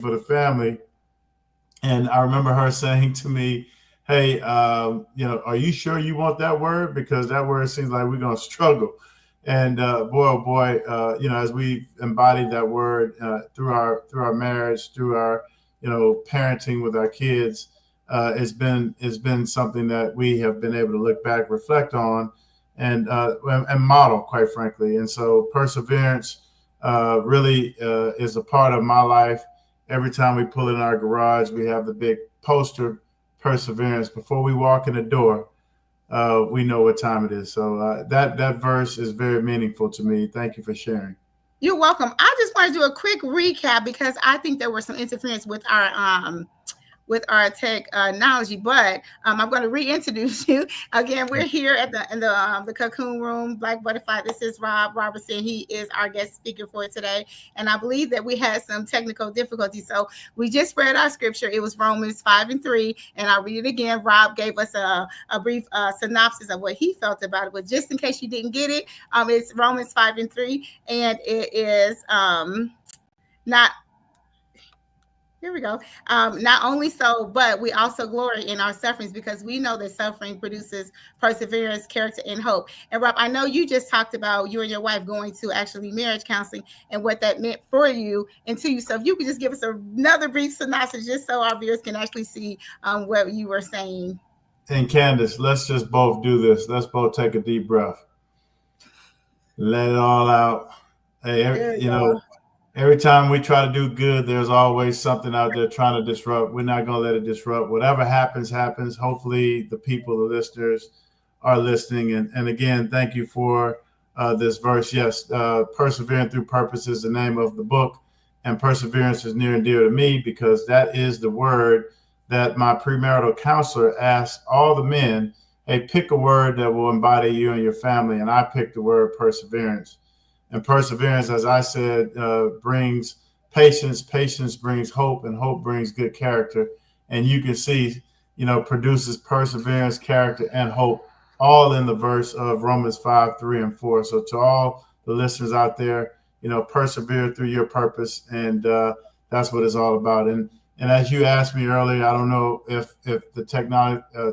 for the family. And I remember her saying to me, "Hey, are you sure you want that word? Because that word seems like we're gonna struggle." And boy, oh boy, as we embodied that word through our marriage, through our parenting with our kids, it's been something that we have been able to look back, reflect on, and model, quite frankly. And so perseverance really is a part of my life. Every time we pull in our garage, we have the big poster, perseverance. Before we walk in the door, we know what time it is. So that verse is very meaningful to me. Thank you for sharing. You're welcome. I just want to do a quick recap because I think there was some interference with our technology, but I'm going to reintroduce you again. We're here at the Cocoon Room, Blaq Buddafly. This is Rob Robertson. He is our guest speaker for today, and I believe that we had some technical difficulties. So we just read our scripture. It was Romans 5:3, and I'll read it again. Rob gave us a brief synopsis of what he felt about it, but just in case you didn't get it, it's Romans 5:3, and it is not. Here we go. Not only so, but we also glory in our sufferings because we know that suffering produces perseverance, character, and hope. And Rob, I know you just talked about you and your wife going to actually marriage counseling and what that meant for you and to you. So if you could just give us another brief synopsis just so our viewers can actually see what you were saying. And Candice, let's just both do this. Let's both take a deep breath. Let it all out. Hey, every time we try to do good, there's always something out there trying to disrupt. We're not going to let it disrupt. Whatever happens, happens. Hopefully the people, the listeners are listening. And again, thank you for this verse. Yes, Persevering Through Purpose is the name of the book. And perseverance is near and dear to me because that is the word that my premarital counselor asked all the men, hey, pick a word that will embody you and your family. And I picked the word perseverance. And perseverance, as I said, brings patience. Patience brings hope, and hope brings good character. And you can see, produces perseverance, character, and hope, all in the verse of Romans 5:3-4. So to all the listeners out there, persevere through your purpose, and that's what it's all about. And as you asked me earlier, I don't know if the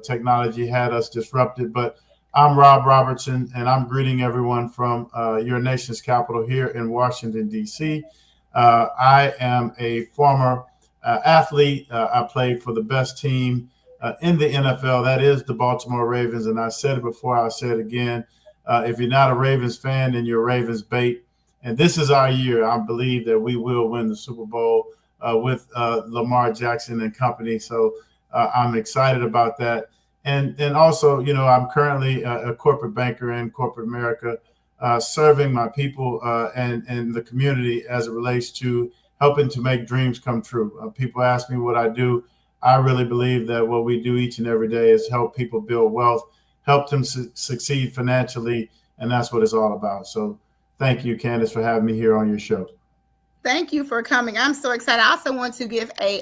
technology had us disrupted, but I'm Rob Robertson, and I'm greeting everyone from your nation's capital here in Washington, D.C. I am a former athlete. I played for the best team in the NFL. That is the Baltimore Ravens, and I said it before, I'll say it again. If you're not a Ravens fan, then you're Ravens bait. And this is our year. I believe that we will win the Super Bowl with Lamar Jackson and company. So I'm excited about that. And also, I'm currently a corporate banker in corporate America, serving my people and the community as it relates to helping to make dreams come true. People ask me what I do. I really believe that what we do each and every day is help people build wealth, help them succeed financially, and that's what it's all about. So thank you, Candice, for having me here on your show. Thank you for coming. I'm so excited. I also want to give a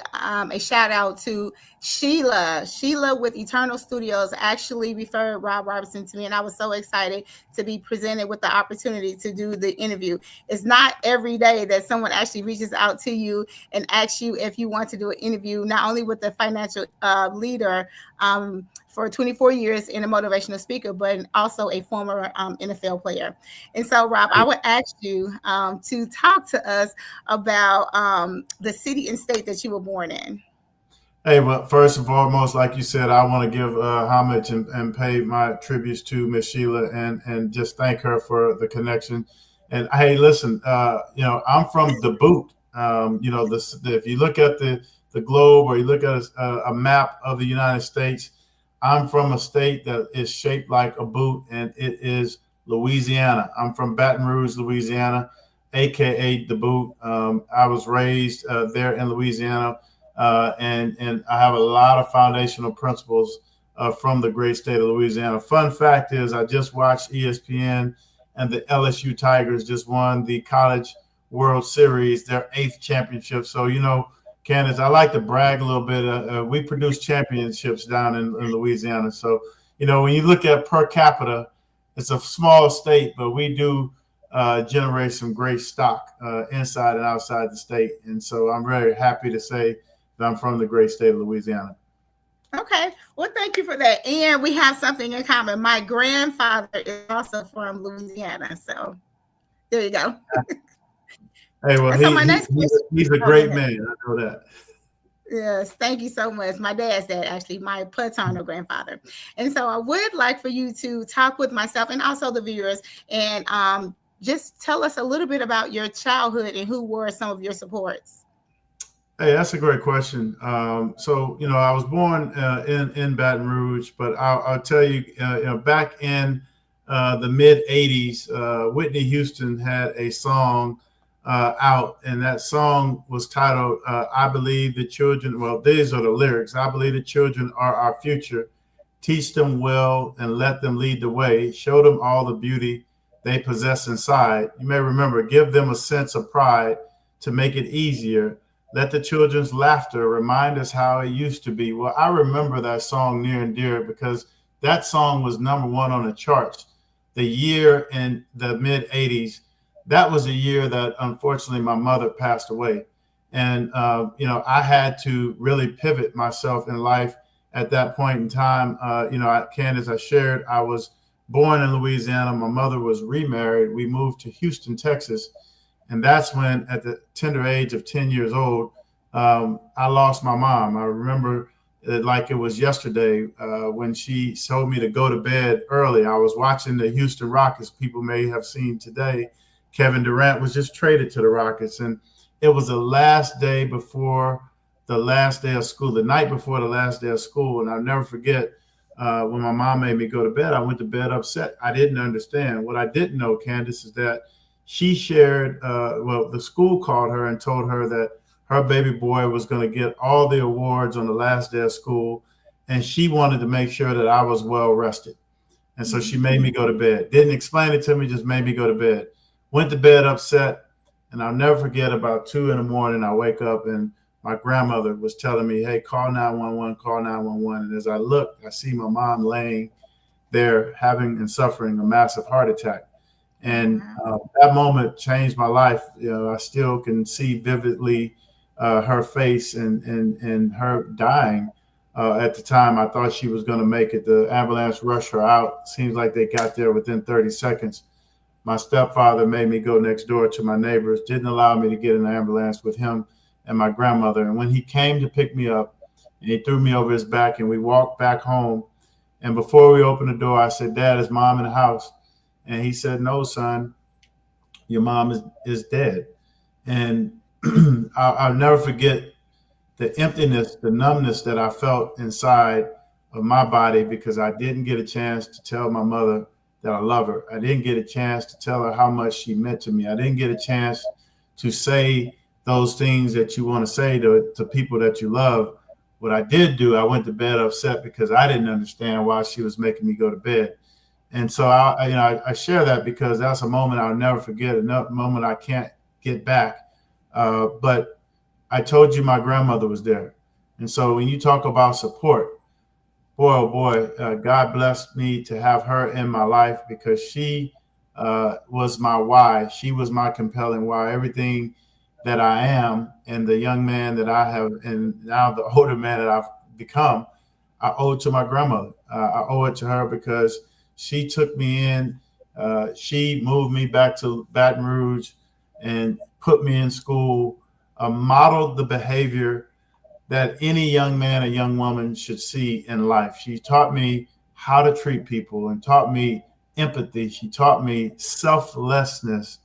shout out to Sheila. Sheila with Eternal Studios actually referred Rob Robertson to me, and I was so excited to be presented with the opportunity to do the interview. It's not every day that someone actually reaches out to you and asks you if you want to do an interview, not only with the financial leader for 24 years in a motivational speaker, but also a former NFL player. And so, Rob, I would ask you to talk to us about the city and state that you were born in. Hey, well, first and foremost, like you said, I want to give homage and pay my tributes to Miss Sheila and just thank her for the connection. And hey, listen, I'm from the boot. If you look at the globe or you look at a map of the United States, I'm from a state that is shaped like a boot, and it is Louisiana. I'm from Baton Rouge, Louisiana, aka the boot. I was raised there in Louisiana. And I have a lot of foundational principles from the great state of Louisiana. Fun fact is I just watched ESPN, and the LSU Tigers just won the College World Series, their 8th championship. So, Candice, I like to brag a little bit. We produce championships down in Louisiana. So, when you look at per capita, it's a small state, but we do generate some great stock inside and outside the state. And so I'm very happy to say that I'm from the great state of Louisiana. Okay. Well, thank you for that. And we have something in common. My grandfather is also from Louisiana. So there you go. Hey, well, so my next question, he's a great man. I know that. Yes, thank you so much. My dad's dad, actually, my paternal grandfather. And so I would like for you to talk with myself and also the viewers and just tell us a little bit about your childhood and who were some of your supports. Hey, that's a great question. So, I was born in Baton Rouge, but I'll tell you, back in the mid 80s, Whitney Houston had a song out, and that song was titled, I Believe the Children, well, these are the lyrics. I believe the children are our future. Teach them well and let them lead the way. Show them all the beauty they possess inside. You may remember, give them a sense of pride to make it easier. Let the children's laughter remind us how it used to be. Well, I remember that song near and dear because that song was number one on the charts the year in the mid 80s. That was a year that unfortunately my mother passed away. And, I had to really pivot myself in life at that point in time. Candice, I shared, I was born in Louisiana. My mother was remarried. We moved to Houston, Texas. And that's when, at the tender age of 10 years old, I lost my mom. I remember it like it was yesterday when she told me to go to bed early. I was watching the Houston Rockets. People may have seen today, Kevin Durant was just traded to the Rockets. And it was the last day before the last day of school, the night before the last day of school. And I'll never forget when my mom made me go to bed, I went to bed upset. I didn't understand. What I didn't know, Candice, is that she shared, the school called her and told her that her baby boy was going to get all the awards on the last day of school. And she wanted to make sure that I was well rested. And so she made me go to bed. Didn't explain it to me, just made me go to bed. Went to bed upset. And I'll never forget, about 2 a.m, I wake up and my grandmother was telling me, hey, call 911, call 911. And as I looked, I see my mom laying there having and suffering a massive heart attack. And that moment changed my life. I still can see vividly her face and her dying. At the time, I thought she was going to make it. The ambulance rushed her out. Seems like they got there within 30 seconds. My stepfather made me go next door to my neighbors, didn't allow me to get in the ambulance with him and my grandmother. And when he came to pick me up, and he threw me over his back, and we walked back home. And before we opened the door, I said, Dad, is Mom in the house? And he said, no, son, your mom is dead. And I'll never forget the emptiness, the numbness that I felt inside of my body because I didn't get a chance to tell my mother that I love her. I didn't get a chance to tell her how much she meant to me. I didn't get a chance to say those things that you want to say to people that you love. What I did do, I went to bed upset because I didn't understand why she was making me go to bed. And so I share that because that's a moment I'll never forget, a moment I can't get back. But I told you my grandmother was there. And so when you talk about support, boy, oh boy, God blessed me to have her in my life because she was my why. She was my compelling why. Everything that I am and the young man that I have and now the older man that I've become, I owe it to my grandmother. I owe it to her because she took me in. She moved me back to Baton Rouge and put me in school, modeled the behavior that any young man or young woman should see in life. She taught me how to treat people and taught me empathy. She taught me selflessness.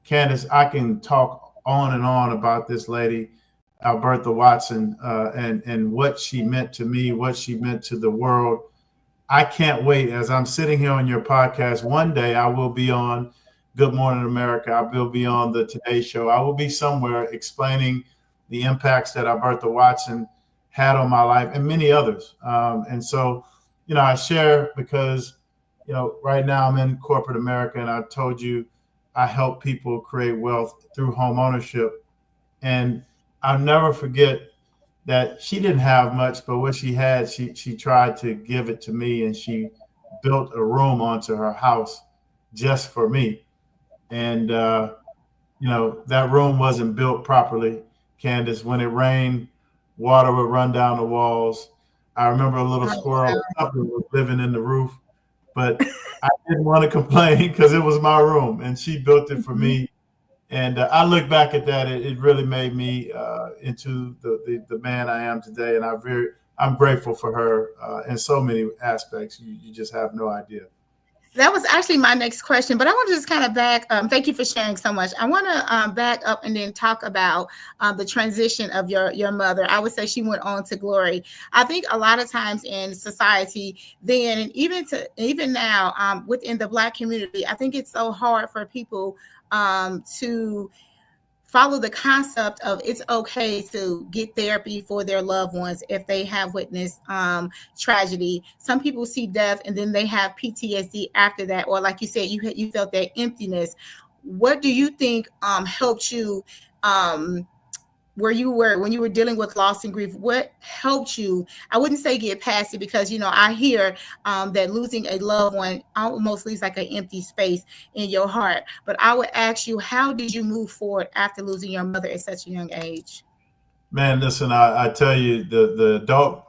Candice, I can talk on and on about this lady, Albertha Watson, and what she meant to me, what she meant to the world. I can't wait. As I'm sitting here on your podcast, one day I will be on Good Morning America. I will be on the Today Show. I will be somewhere explaining the impacts that Albertha Watson had on my life and many others. And so, I share because, right now I'm in corporate America, and I told you I help people create wealth through home ownership. And I'll never forget that she didn't have much, but what she had, she tried to give it to me, and she built a room onto her house just for me. And that room wasn't built properly, Candice. When it rained, water would run down the walls. I remember a little squirrel or something was living in the roof, but I didn't want to complain because it was my room, and she built it for me. And I look back at that; it really made me into the man I am today, and I'm grateful for her in so many aspects. You just have no idea. That was actually my next question, but I want to just kind of back. Thank you for sharing so much. I want to back up and then talk about the transition of your mother. I would say she went on to glory. I think a lot of times in society then, and even now within the Black community, I think it's so hard for people to follow the concept of it's okay to get therapy for their loved ones if they have witnessed tragedy. Some people see death and then they have PTSD after that, or like you said, you felt that emptiness. What do you think helped you when you were dealing with loss and grief? What helped you? I wouldn't say get past it, because I hear that losing a loved one almost leaves like an empty space in your heart. But I would ask you, how did you move forward after losing your mother at such a young age? Man, listen, I tell you, the adult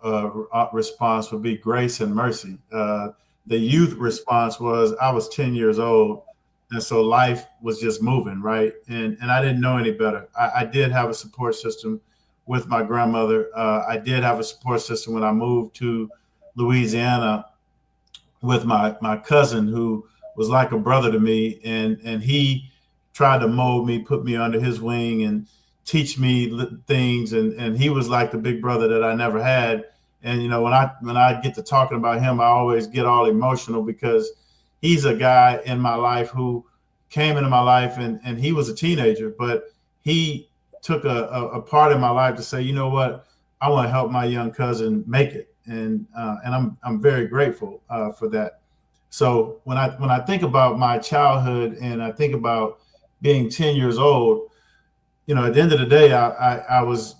response would be grace and mercy. The youth response was, I was 10 years old. And so life was just moving, right? And I didn't know any better. I did have a support system with my grandmother. I did have a support system when I moved to Louisiana with my cousin, who was like a brother to me. And he tried to mold me, put me under his wing and teach me things. And he was like the big brother that I never had. And, when I get to talking about him, I always get all emotional, because he's a guy in my life who came into my life and he was a teenager, but he took a part in my life to say, you know what, I want to help my young cousin make it. And I'm very grateful for that. So when I think about my childhood and I think about being 10 years old, at the end of the day, I was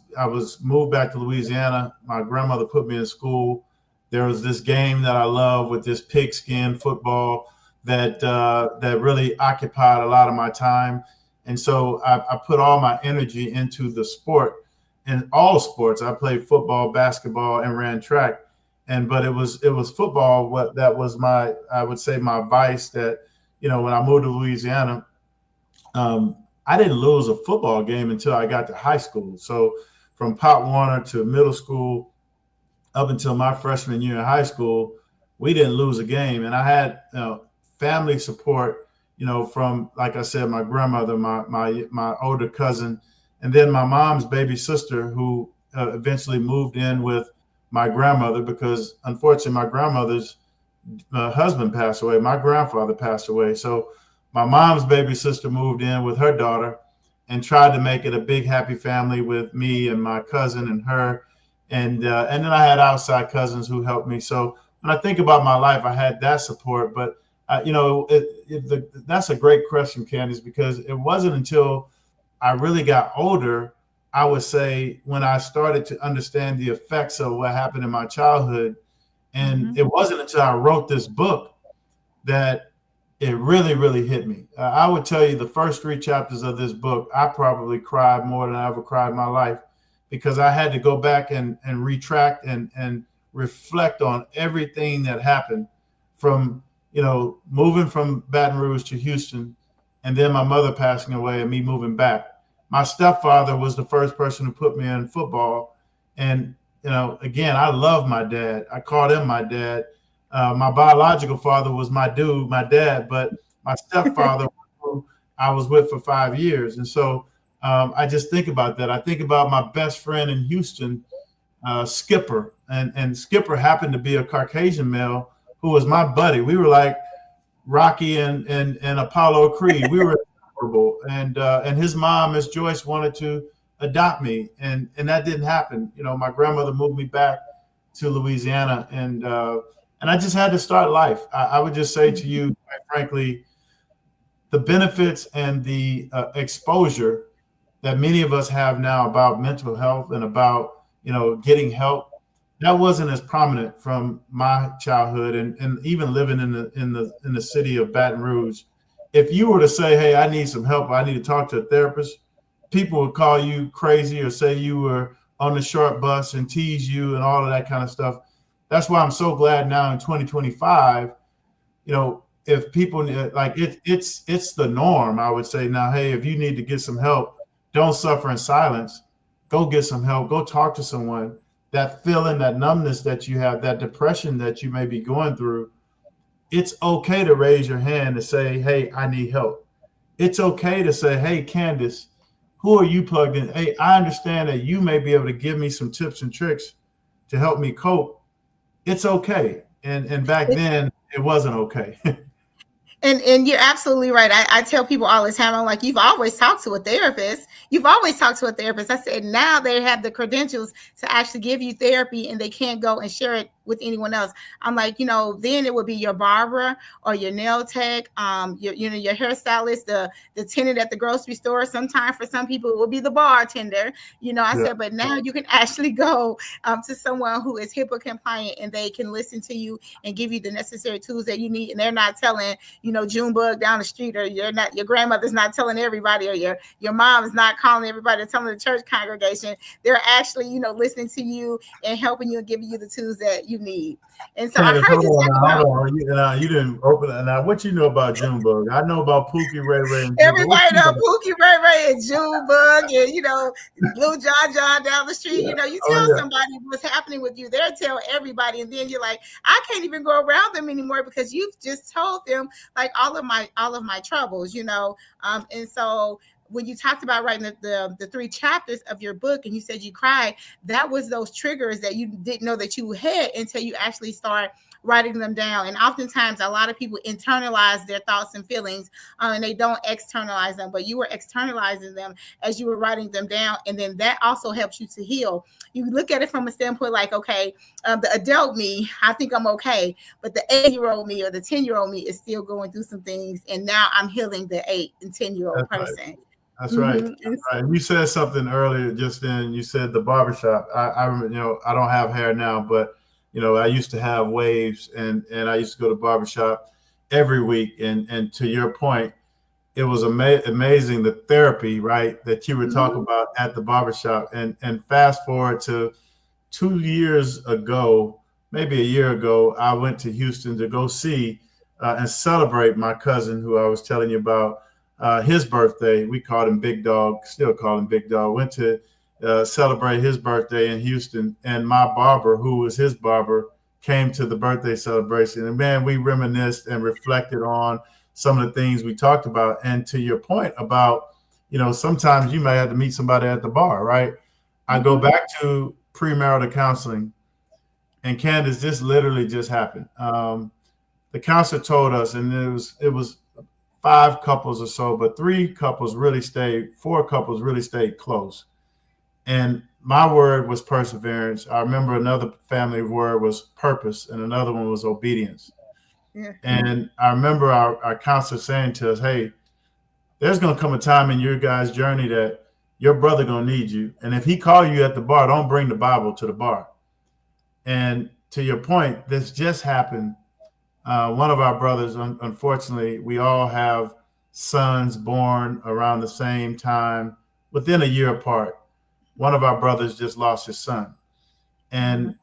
moved back to Louisiana. My grandmother put me in school. There was this game that I love with this pigskin football that really occupied a lot of my time. And so I put all my energy into the sport, and all sports. I played football, basketball, and ran track. But it was football that was I would say my vice. That, when I moved to Louisiana, I didn't lose a football game until I got to high school. So from Pop Warner to middle school, up until my freshman year in high school, we didn't lose a game. And I had family support, from, like I said, my grandmother, my older cousin, and then my mom's baby sister, who eventually moved in with my grandmother, because unfortunately my grandmother's husband passed away. My grandfather passed away. So my mom's baby sister moved in with her daughter and tried to make it a big, happy family with me and my cousin and her. And then I had outside cousins who helped me. So when I think about my life, I had that support. But that's a great question, Candice, because it wasn't until I really got older, I would say, when I started to understand the effects of what happened in my childhood. And it wasn't until I wrote this book that it really, really hit me. I would tell you the first 3 chapters of this book, I probably cried more than I ever cried in my life, because I had to go back and retract and reflect on everything that happened, from moving from Baton Rouge to Houston, and then my mother passing away and me moving back. My stepfather was the first person who put me in football. And, again, I love my dad. I called him my dad. My biological father was my dad, but my stepfather, who I was with for 5 years. And so I just think about that. I think about my best friend in Houston, Skipper. And Skipper happened to be a Caucasian male who was my buddy. We were like Rocky and Apollo Creed. We were inseparable. And his mom, Miss Joyce, wanted to adopt me, and that didn't happen. My grandmother moved me back to Louisiana, and I just had to start life. I would just say to you, quite frankly, the benefits and the exposure that many of us have now about mental health and about getting help, that wasn't as prominent from my childhood, and even living in the city of Baton Rouge. if you were to say, hey, I need some help, I need to talk to a therapist, people would call you crazy or say you were on the short bus and tease you and all of that kind of stuff. That's why I'm so glad now in 2025, if people like it's the norm, I would say now, hey, if you need to get some help, don't suffer in silence. Go get some help. Go talk to someone. That feeling, that numbness that you have, that depression that you may be going through, it's okay to raise your hand and say, hey, I need help. It's okay to say, hey, Candice, who are you plugged in? Hey, I understand that you may be able to give me some tips and tricks to help me cope. It's okay. And back then it wasn't okay. And you're absolutely right. I tell people all the time, I'm like, you've always talked to a therapist. You've always talked to a therapist. I said, now they have the credentials to actually give you therapy and they can't go and share it with anyone else. I'm like, then it would be your barber or your nail tech, your hairstylist, the tenant at the grocery store. Sometimes for some people it will be the bartender. I said, but now you can actually go to someone who is HIPAA compliant and they can listen to you and give you the necessary tools that you need. And they're not telling, Junebug down the street, or your grandmother's not telling everybody, or your mom is not calling everybody, telling the church congregation. They're actually, listening to you and helping you and giving you the tools that you need. And so I heard you didn't open it. Now, what you know about Junebug? I know about Pookie Ray Ray. And everybody know Pookie Ray Ray and Junebug and Little John down the street. You tell somebody what's happening with you, they'll tell everybody, and then you're like, I can't even go around them anymore because you've just told them like all of my troubles, and so when you talked about writing the 3 chapters of your book and you said you cried, that was those triggers that you didn't know that you had until you actually start writing them down. And oftentimes a lot of people internalize their thoughts and feelings and they don't externalize them, but you were externalizing them as you were writing them down. And then that also helps you to heal. You look at it from a standpoint like, okay, the adult me, I think I'm okay, but the 8-year-old me or the 10-year-old me is still going through some things. And now I'm healing the 8 and 10-year-old person. Right. That's right. That's right. You said something earlier just then. You said the barbershop. I remember, I don't have hair now, but I used to have waves, and I used to go to barbershop every week. And to your point, it was amazing the therapy, right, that you were talking about at the barbershop. And fast forward to 2 years ago, maybe a year ago, I went to Houston to go see and celebrate my cousin who I was telling you about. His birthday. We called him Big Dog, still call him Big Dog. Went to celebrate his birthday in Houston, and my barber, who was his barber, came to the birthday celebration. And man, we reminisced and reflected on some of the things we talked about. And to your point about, sometimes you may have to meet somebody at the bar, right? I go back to premarital counseling, and Candice, this literally just happened. The counselor told us, and it was 5 couples or so, but 4 couples really stayed close. And my word was perseverance. I remember another family word was purpose, and another one was obedience. Yeah. And I remember our counselor saying to us, hey, there's going to come a time in your guys' journey that your brother going to need you. And if he call you at the bar, don't bring the Bible to the bar. And to your point, this just happened. One of our brothers, unfortunately, we all have sons born around the same time, within a year apart. One of our brothers just lost his son. And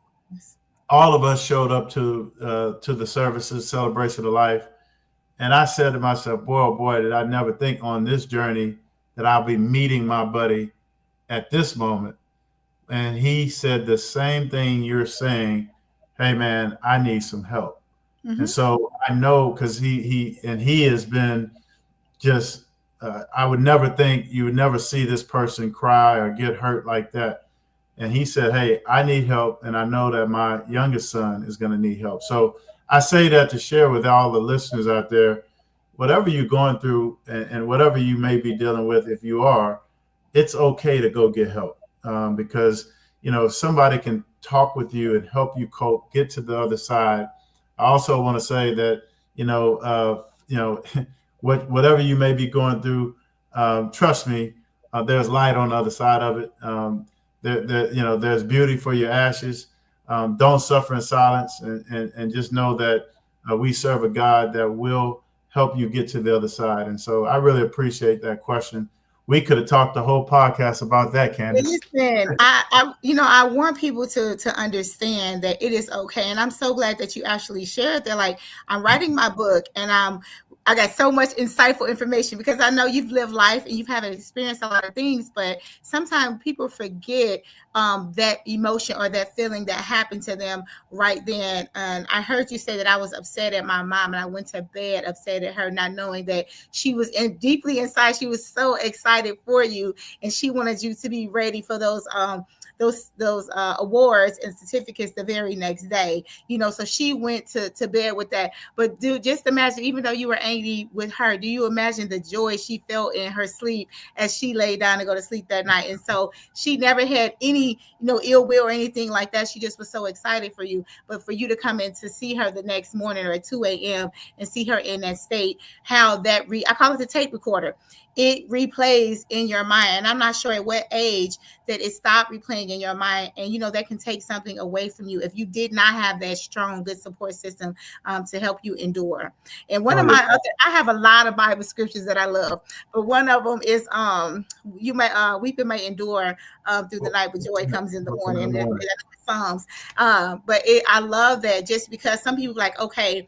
all of us showed up to the services, celebration of life. And I said to myself, boy, oh boy, did I never think on this journey that I'll be meeting my buddy at this moment. And he said the same thing you're saying. Hey, man, I need some help. And so I know, because he has been just, I would never think you would never see this person cry or get hurt like that. And he said, hey, I need help. And I know that my youngest son is going to need help. So I say that to share with all the listeners out there, whatever you're going through and whatever you may be dealing with, if you are, it's okay to go get help because, if somebody can talk with you and help you cope, get to the other side. I also want to say that, whatever you may be going through, trust me, there's light on the other side of it. There's beauty for your ashes. Don't suffer in silence, and just know that we serve a God that will help you get to the other side. And so I really appreciate that question. We could have talked the whole podcast about that, Candice. Listen, I want people to understand that it is okay. And I'm so glad that you actually shared that. Like, I'm writing my book and I got so much insightful information because I know you've lived life and you've had experienced a lot of things, but sometimes people forget that emotion or that feeling that happened to them right then. And I heard you say that I was upset at my mom and I went to bed upset at her, not knowing that she was deeply inside. She was so excited for you and she wanted you to be ready for those awards and certificates the very next day, so she went to bed with that. But dude, just imagine, even though you were angry with her, do you imagine the joy she felt in her sleep as she lay down to go to sleep that night? And so she never had any, ill will or anything like that. She just was so excited for you. But for you to come in to see her the next morning or at 2 a.m. and see her in that state, how that I call it the tape recorder. It replays in your mind. And I'm not sure at what age that it stopped replaying in your mind. And, that can take something away from you if you did not have that strong, good support system to help you endure. And I have a lot of Bible scriptures that I love, but one of them is, weeping may endure through the night, but joy comes in the morning. And Psalms. I love that just because some people like, okay,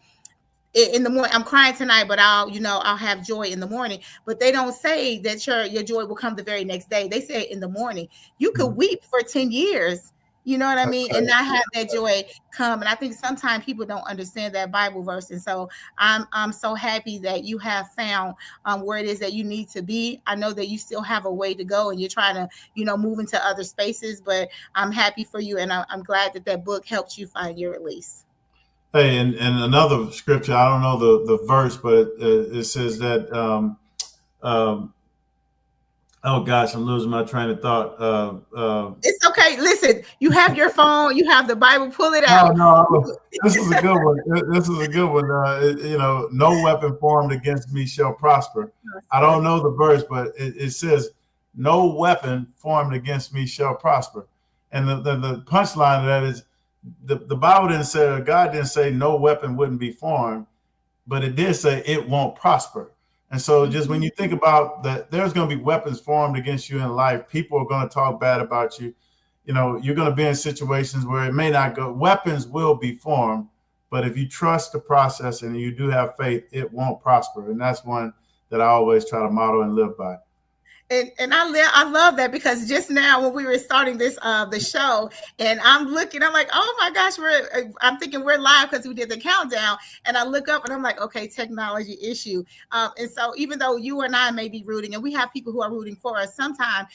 in the morning, I'm crying tonight, but I'll have joy in the morning. But they don't say that your joy will come the very next day. They say in the morning. You could weep for 10 years, you know what I mean, and not have that joy come. And I think sometimes people don't understand that Bible verse. And so I'm so happy that you have found where it is that you need to be. I know that you still have a way to go and you're trying to, move into other spaces, but I'm happy for you. And I'm glad that book helped you find your release. Hey, and another scripture, I don't know the verse, but it says that, oh gosh, I'm losing my train of thought. It's okay. Listen, you have your phone, you have the Bible, pull it out. No, this is a good one. No weapon formed against me shall prosper. I don't know the verse, but it says, no weapon formed against me shall prosper. And the punchline of that is, the Bible didn't say, or God didn't say no weapon wouldn't be formed, but it did say it won't prosper. And so just when you think about that, there's going to be weapons formed against you in life. People are going to talk bad about you. You're going to be in situations where it may not go. Weapons will be formed, but if you trust the process and you do have faith, it won't prosper. And that's one that I always try to model and live by. And I love that because just now when we were starting this the show and I'm like, oh my gosh, I'm thinking we're live because we did the countdown, and I look up and I'm like, okay, technology issue. And so even though you and I may be rooting, and we have people who are rooting for us, sometimes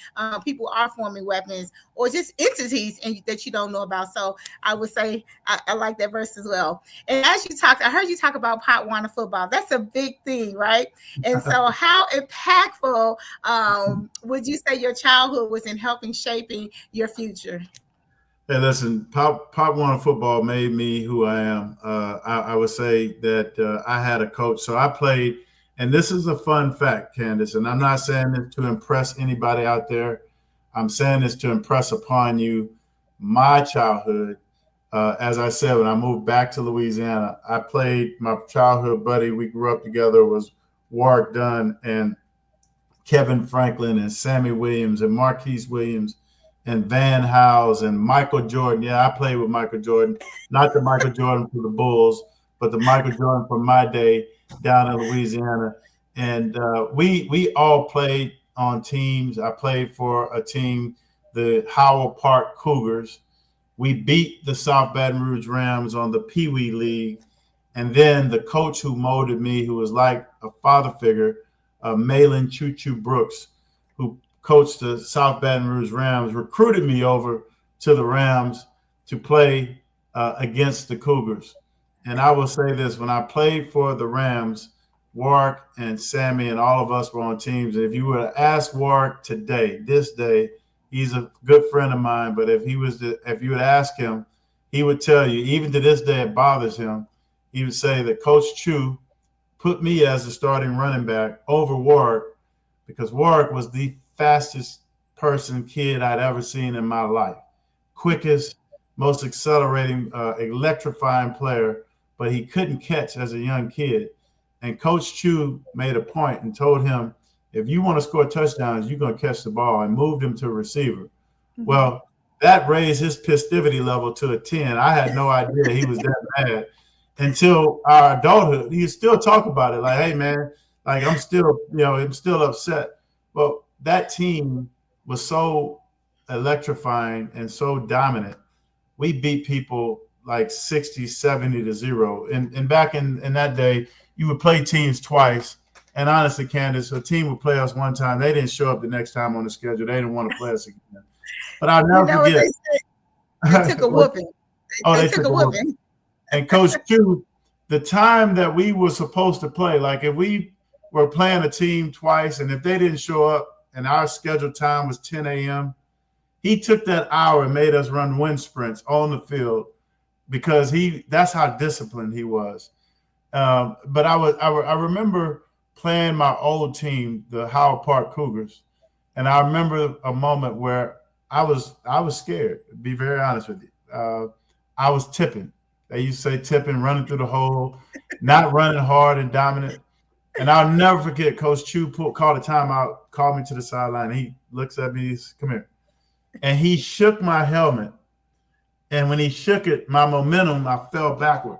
people are forming weapons or just entities that you don't know about. So I would say I like that verse as well. And as you talked, I heard you talk about Pop Warner football. That's a big thing, right? And so how impactful would you say your childhood was in helping shaping your future? Hey, listen, Pop Warner football made me who I am. I would say that I had a coach. So I played, and this is a fun fact, Candice, and I'm not saying this to impress anybody out there. I'm saying this to impress upon you my childhood. As I said, when I moved back to Louisiana, I played, my childhood buddy, we grew up together, was Warwick Dunn and Kevin Franklin and Sammy Williams and Marquise Williams and Van Howes and Michael Jordan. Yeah, I played with Michael Jordan, not the Michael Jordan for the Bulls, but the Michael Jordan from my day down in Louisiana. And we all played on teams. I played for a team, the Howell Park Cougars. We beat the South Baton Rouge Rams on the Pee Wee League. And then the coach who molded me, who was like a father figure, Malin Choo Choo Brooks, who coached the South Baton Rouge Rams, recruited me over to the Rams to play against the Cougars. And I will say this, when I played for the Rams, Warwick and Sammy and all of us were on teams. And if you were to ask Warwick today, this day, he's a good friend of mine, but if you would ask him, he would tell you, even to this day, it bothers him. He would say that Coach Chu put me as the starting running back over Warwick because Warwick was the fastest kid I'd ever seen in my life. Quickest, most accelerating, electrifying player, but he couldn't catch as a young kid. And Coach Chu made a point and told him, if you want to score touchdowns, you're going to catch the ball, and moved him to a receiver. Mm-hmm. Well, that raised his festivity level to a 10. I had no idea he was that mad until our adulthood. He still talk about it like, hey, man, like I'm still upset. Well, that team was so electrifying and so dominant. We beat people like 60, 70-0. And back in that day, you would play teams twice. And honestly, Candice, a team would play us one time. They didn't show up the next time on the schedule. They didn't want to play us again. But I'll never forget. They took a whooping. They took a whooping. And Coach Chu, the time that we were supposed to play, like if we were playing a team twice and if they didn't show up and our scheduled time was 10 a.m., he took that hour and made us run wind sprints on the field because that's how disciplined he was. But I remember playing my old team, the Howard Park Cougars, and I remember a moment where I was scared, to be very honest with you. I was tipping. They used to say tipping, running through the hole, not running hard and dominant. And I'll never forget Coach Chu called a timeout, called me to the sideline. He looks at me, he says, come here. And he shook my helmet. And when he shook it, my momentum, I fell backward.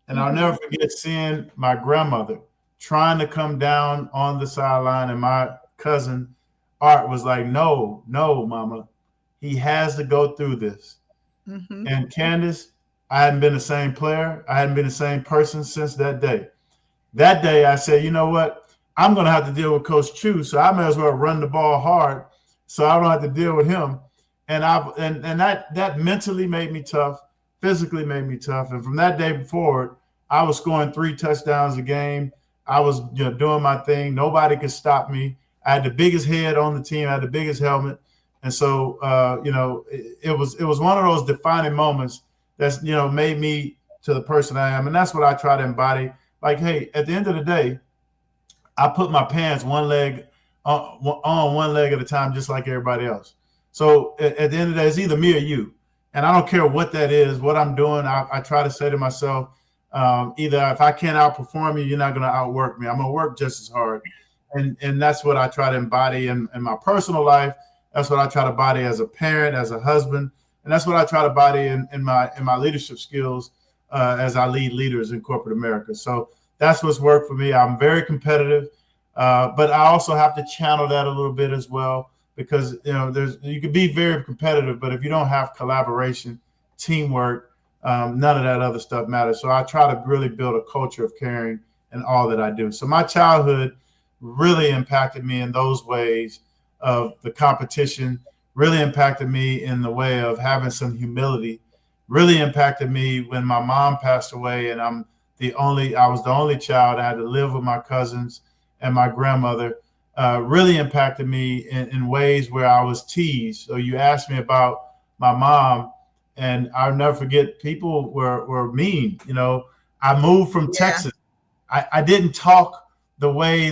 And I'll never forget seeing my grandmother trying to come down on the sideline. And my cousin, Art, was like, no, mama. He has to go through this. Mm-hmm. And Candice, I hadn't been the same player. I hadn't been the same person since that day. That day, I said, you know what? I'm going to have to deal with Coach Chu, so I may as well run the ball hard so I don't have to deal with him. And that mentally made me tough, physically made me tough. And from that day forward, I was scoring 3 touchdowns a game. I was doing my thing. Nobody could stop me. I had the biggest head on the team. I had the biggest helmet. And so, it was one of those defining moments that's, made me to the person I am. And that's what I try to embody. Like, hey, at the end of the day, I put my pants one leg on one leg at a time, just like everybody else. So at the end of the day, it's either me or you. And I don't care what that is, what I'm doing. I try to say to myself, either if I can't outperform you, you're not going to outwork me. I'm going to work just as hard. And that's what I try to embody in my personal life. That's what I try to embody as a parent, as a husband. And that's what I try to embody in my leadership skills as I lead leaders in corporate America. So that's what's worked for me. I'm very competitive, but I also have to channel that a little bit as well, because you can be very competitive, but if you don't have collaboration, teamwork, none of that other stuff matters. So I try to really build a culture of caring in all that I do. So my childhood really impacted me in those ways of the competition, really impacted me in the way of having some humility, really impacted me when my mom passed away and I was the only child. I had to live with my cousins and my grandmother. Really impacted me in ways where I was teased. So you asked me about my mom, and I'll never forget, people were mean. I moved from Texas. I didn't talk the way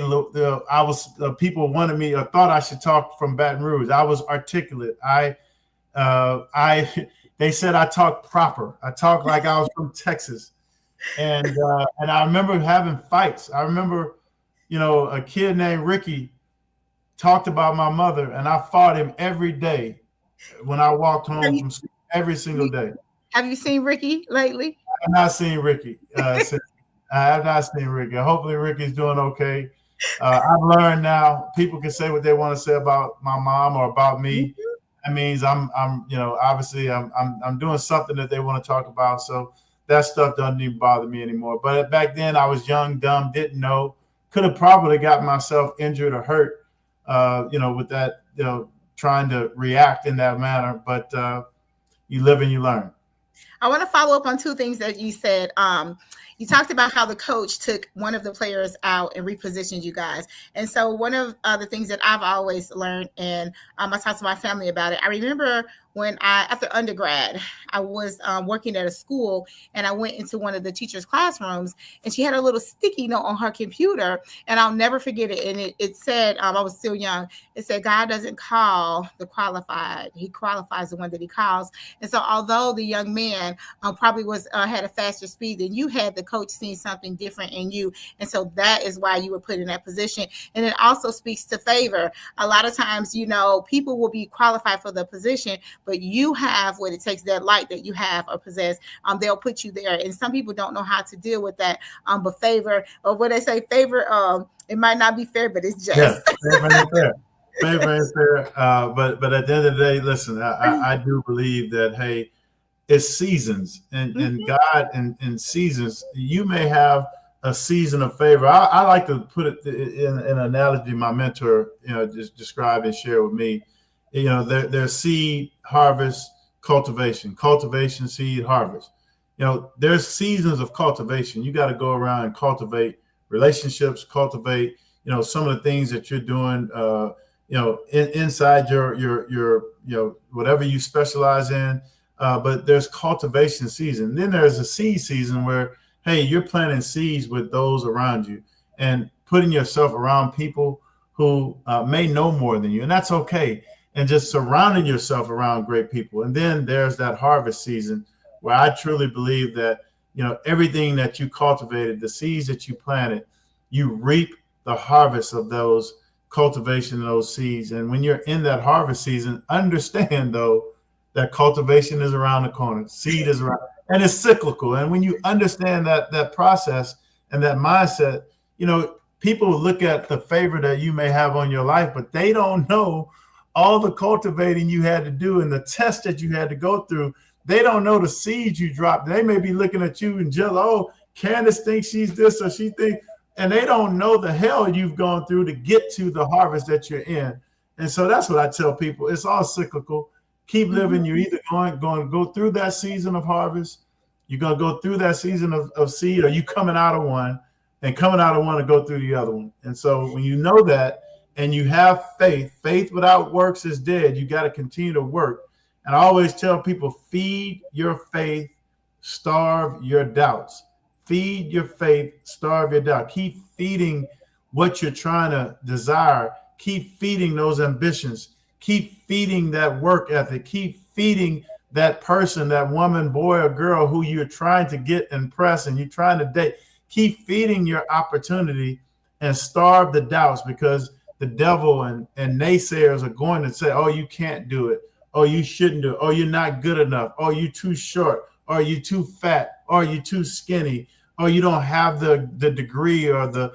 people wanted me or thought I should talk from Baton Rouge. I was articulate. They said I talked proper. I talked like I was from Texas. And I remember having fights. I remember, a kid named Ricky talked about my mother, and I fought him every day when I walked home from school, every single day. Have you seen Ricky lately? I have not seen Ricky. I have not seen Ricky. Hopefully Ricky's doing okay. I've learned now people can say what they want to say about my mom or about me. Mm-hmm. That means I'm obviously I'm doing something that they want to talk about. So that stuff doesn't even bother me anymore. But back then I was young, dumb, didn't know, could have probably gotten myself injured or hurt, with that, trying to react in that manner. But you live and you learn. I want to follow up on 2 things that you said. You talked about how the coach took one of the players out and repositioned you guys. And so one of the things that I've always learned, and I talked to my family about it, I remember when after undergrad, I was working at a school, and I went into one of the teachers' classrooms, and she had a little sticky note on her computer, and I'll never forget it. And it said, I was still young. It said, God doesn't call the qualified. He qualifies the one that he calls. And so although the young man probably had a faster speed than you had, the coach seen something different in you. And so that is why you were put in that position. And it also speaks to favor. A lot of times, people will be qualified for the position, but you have what it takes, that light that you have or possess. They'll put you there. And some people don't know how to deal with that. But favor, or what they say, favor, it might not be fair, but it's just. Yeah, favor ain't fair. Favor ain't fair. But at the end of the day, listen, I do believe that, hey, it's seasons, and God in seasons. You may have a season of favor. I like to put it in an analogy my mentor, just described and shared with me. There's seed, harvest, cultivation, seed, harvest. There's seasons of cultivation. You got to go around and cultivate relationships, cultivate, some of the things that you're doing, inside your whatever you specialize in. But there's cultivation season. Then there's a seed season where, hey, you're planting seeds with those around you and putting yourself around people who may know more than you. And that's okay. And just surrounding yourself around great people. And then there's that harvest season where I truly believe that, everything that you cultivated, the seeds that you planted, you reap the harvest of those cultivation of those seeds. And when you're in that harvest season, understand, though, that cultivation is around the corner, seed is around, and it's cyclical. And when you understand that process and that mindset, people look at the favor that you may have on your life, but they don't know all the cultivating you had to do and the test that you had to go through. They don't know the seeds you dropped. They may be looking at you and jealous. Oh, Candice thinks she's this or she thinks, and they don't know the hell you've gone through to get to the harvest that you're in. And so that's what I tell people. It's all cyclical. Keep living. You're either going to go through that season of harvest, you're going to go through that season of seed, or you coming out of one and to go through the other one. And so when you know that and you have faith without works is dead. You got to continue to work. And I always tell people, feed your faith, starve your doubts. Feed your faith, starve your doubt. Keep feeding what you're trying to desire. Keep feeding those ambitions. Keep feeding that work ethic. Keep feeding that person, that woman, boy, or girl who you're trying to get impressed and you're trying to date. Keep feeding your opportunity and starve the doubts, because the devil and naysayers are going to say, oh, you can't do it. Oh, you shouldn't do it. Oh, you're not good enough. Oh, you're too short. Or you're too fat. Or you're too skinny. Or you don't have the degree or the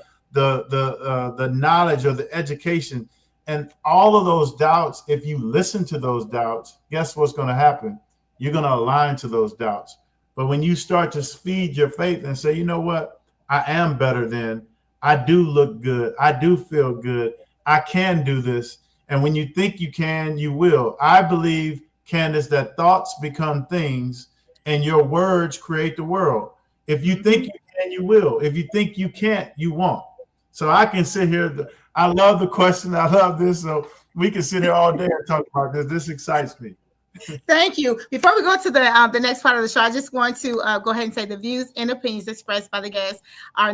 knowledge or the education. And all of those doubts, if you listen to those doubts, guess what's going to happen? You're going to align to those doubts. But when you start to feed your faith and say, you know what? I am better than. I do look good. I do feel good. I can do this. And when you think you can, you will. I believe, Candice, that thoughts become things and your words create the world. If you think you can, you will. If you think you can't, you won't. So I can sit here. I love the question. I love this. So we can sit here all day and talk about this. This excites me. Thank you. Before we go to the next part of the show, I just want to go ahead and say the views and opinions expressed by the guests are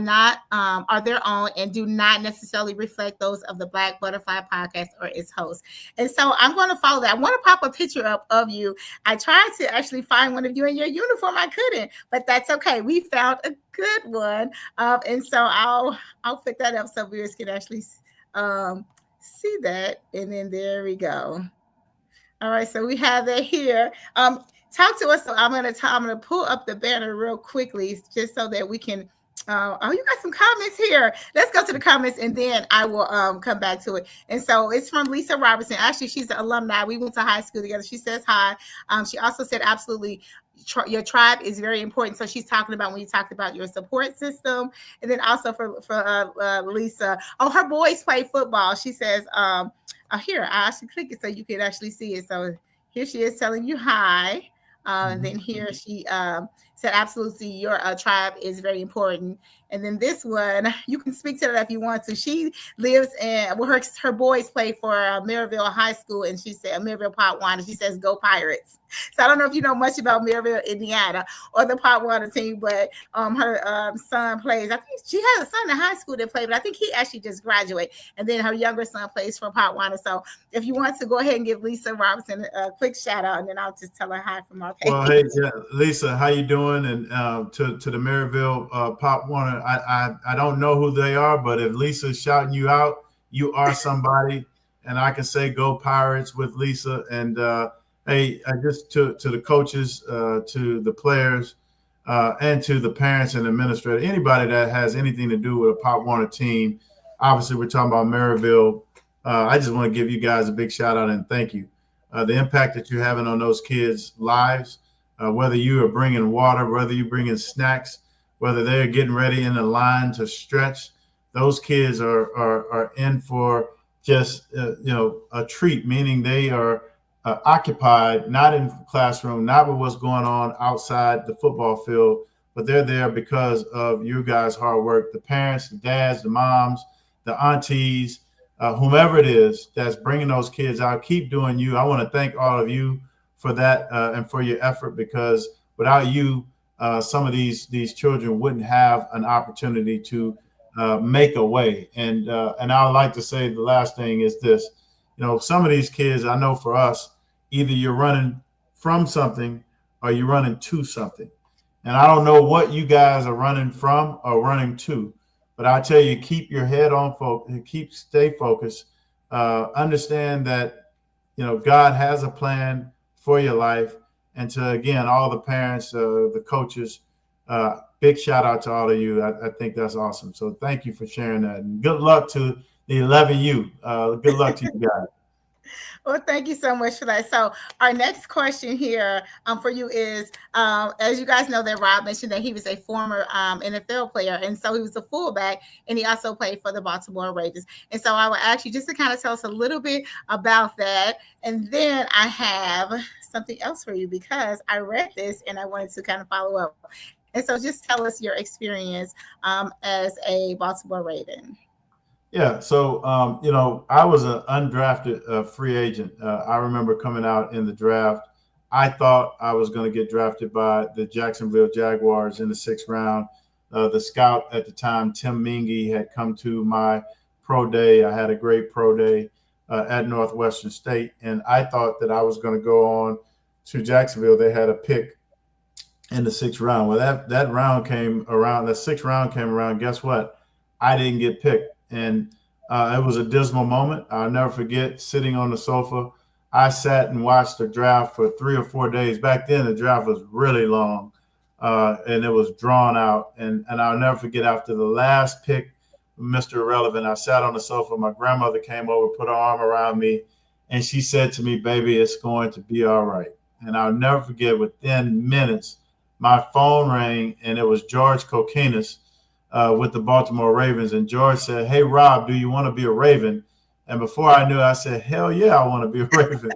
their own and do not necessarily reflect those of the Blaq Buddafly Podcast or its host. And so I'm going to follow that. I want to pop a picture up of you. I tried to actually find one of you in your uniform. I couldn't, but that's okay. We found a good one, and so I'll put that up so viewers can actually see that. And then there we go. All right, so we have that here. Talk to us. So I'm gonna pull up the banner real quickly, just so that we can. Oh, you got some comments here. Let's go to the comments, and then I will come back to it. And so it's from Lisa Robertson. Actually, she's an alumni. We went to high school together. She says hi. She also said absolutely. Your tribe is very important. So she's talking about when you talked about your support system, and then also for Lisa. Oh, her boys play football. She says. Here, I actually click it so you can actually see it. So here she is telling you hi. And then here she said, absolutely, your tribe is very important. And then this one, you can speak to that if you want to. She lives in, well, her boys play for Maryville High School, and she said, Maryville Potawatomi, and she says, go Pirates. So I don't know if you know much about Maryville, Indiana, or the Potawatomi team, but her son plays. I think she has a son in high school that played, but I think he actually just graduated. And then her younger son plays for Potawatomi. So if you want to go ahead and give Lisa Robertson a quick shout out, and then I'll just tell her hi from our page. Well, hey, yeah, Lisa, how you doing? And to the Maryville Potawatomi, I don't know who they are, but if Lisa's shouting you out, you are somebody, and I can say go Pirates with Lisa. And hey, just to the coaches, to the players, and to the parents and administrators, anybody that has anything to do with a Potawatomi team. Obviously, we're talking about Maryville. I just want to give you guys a big shout out and thank you. The impact that you're having on those kids' lives, whether you are bringing water, whether you're bringing snacks, whether they're getting ready in the line to stretch, those kids are in for just a treat, meaning they are occupied, not in the classroom, not with what's going on outside the football field, but they're there because of you guys' hard work. The parents, the dads, the moms, the aunties, whomever it is that's bringing those kids out, keep doing you. I want to thank all of you for that and for your effort, because without you, some of these children wouldn't have an opportunity to make a way. And I would like to say the last thing is this. Some of these kids, I know for us, either you're running from something or you're running to something. And I don't know what you guys are running from or running to. But I tell you, keep your head on focus, stay focused. Understand that, God has a plan for your life. And to, again, all the parents, the coaches, big shout out to all of you. I think that's awesome. So thank you for sharing that. And good luck to the 11U. Good luck to you guys. Well, thank you so much for that. So our next question here for you is, as you guys know, that Rob mentioned that he was a former NFL player. And so he was a fullback, and he also played for the Baltimore Ravens. And so I will ask you just to kind of tell us a little bit about that. And then I have something else for you, because I read this and I wanted to kind of follow up. And so just tell us your experience as a Baltimore Raven. Yeah, so, I was an undrafted free agent. I remember coming out in the draft. I thought I was going to get drafted by the Jacksonville Jaguars in the 6th round. The scout at the time, Tim Mingy, had come to my pro day. I had a great pro day at Northwestern State, and I thought that I was going to go on to Jacksonville. They had a pick in the 6th round. Well, that round came around. The 6th round came around. Guess what? I didn't get picked. And it was a dismal moment. I'll never forget sitting on the sofa. I sat and watched the draft for 3 or 4 days. Back then, the draft was really long, and it was drawn out. And I'll never forget, after the last pick, Mr. Irrelevant, I sat on the sofa. My grandmother came over, put her arm around me, and she said to me, "Baby, it's going to be all right." And I'll never forget, within minutes, my phone rang, and it was George Candice, with the Baltimore Ravens. And George said, "Hey, Rob, do you want to be a Raven?" And before I knew it, I said, "Hell yeah, I want to be a Raven."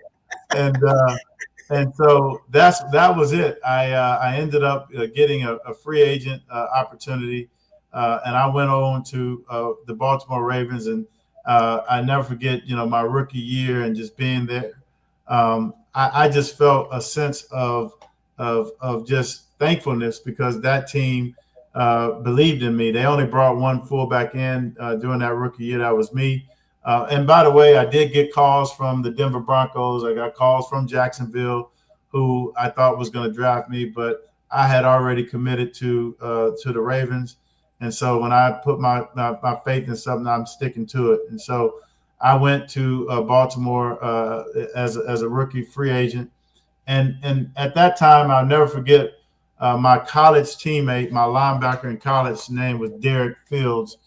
and so that was it. I ended up getting a free agent opportunity, and I went on to the Baltimore Ravens. And I never forget, my rookie year and just being there. I just felt a sense of just thankfulness, because that team believed in me. They only brought one fullback in during that rookie year. That was me. And by the way, I did get calls from the Denver Broncos. I got calls from Jacksonville, who I thought was going to draft me, but I had already committed to the Ravens. And so when I put my faith in something, I'm sticking to it. And so I went to Baltimore as a rookie free agent. And at that time, I'll never forget, my college teammate, my linebacker in college, his name was Derek Fields.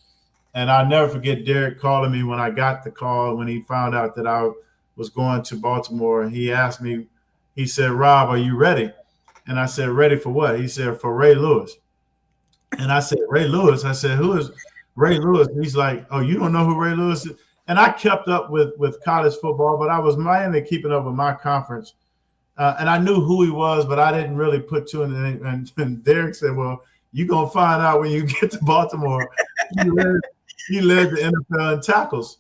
And I'll never forget Derek calling me when I got the call, when he found out that I was going to Baltimore. And he asked me, he said, "Rob, are you ready?" And I said, "Ready for what?" He said, "For Ray Lewis." And I said, "Ray Lewis?" I said, "Who is Ray Lewis?" He's like, "Oh, you don't know who Ray Lewis is?" And I kept up with college football, but I was mainly keeping up with my conference. and I knew who he was, but I didn't really put two in. And Derek said, "Well, you're gonna find out when you get to Baltimore." He led the NFL in tackles,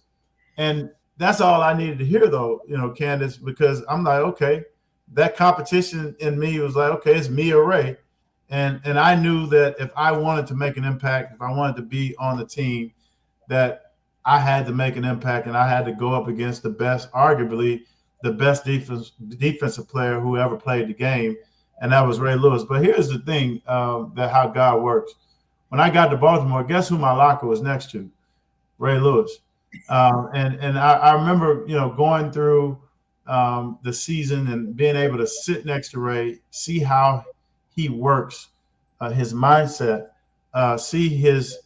and that's all I needed to hear, though, Candice, because I'm like, okay, that competition in me was like, okay, it's me or Ray, and I knew that if I wanted to make an impact, if I wanted to be on the team, that I had to make an impact, and I had to go up against the best, arguably the best defensive player who ever played the game, and that was Ray Lewis. But here's the thing, that how God works. When I got to Baltimore, guess who my locker was next to? Ray Lewis. And I remember, going through the season and being able to sit next to Ray, see how he works, his mindset, see his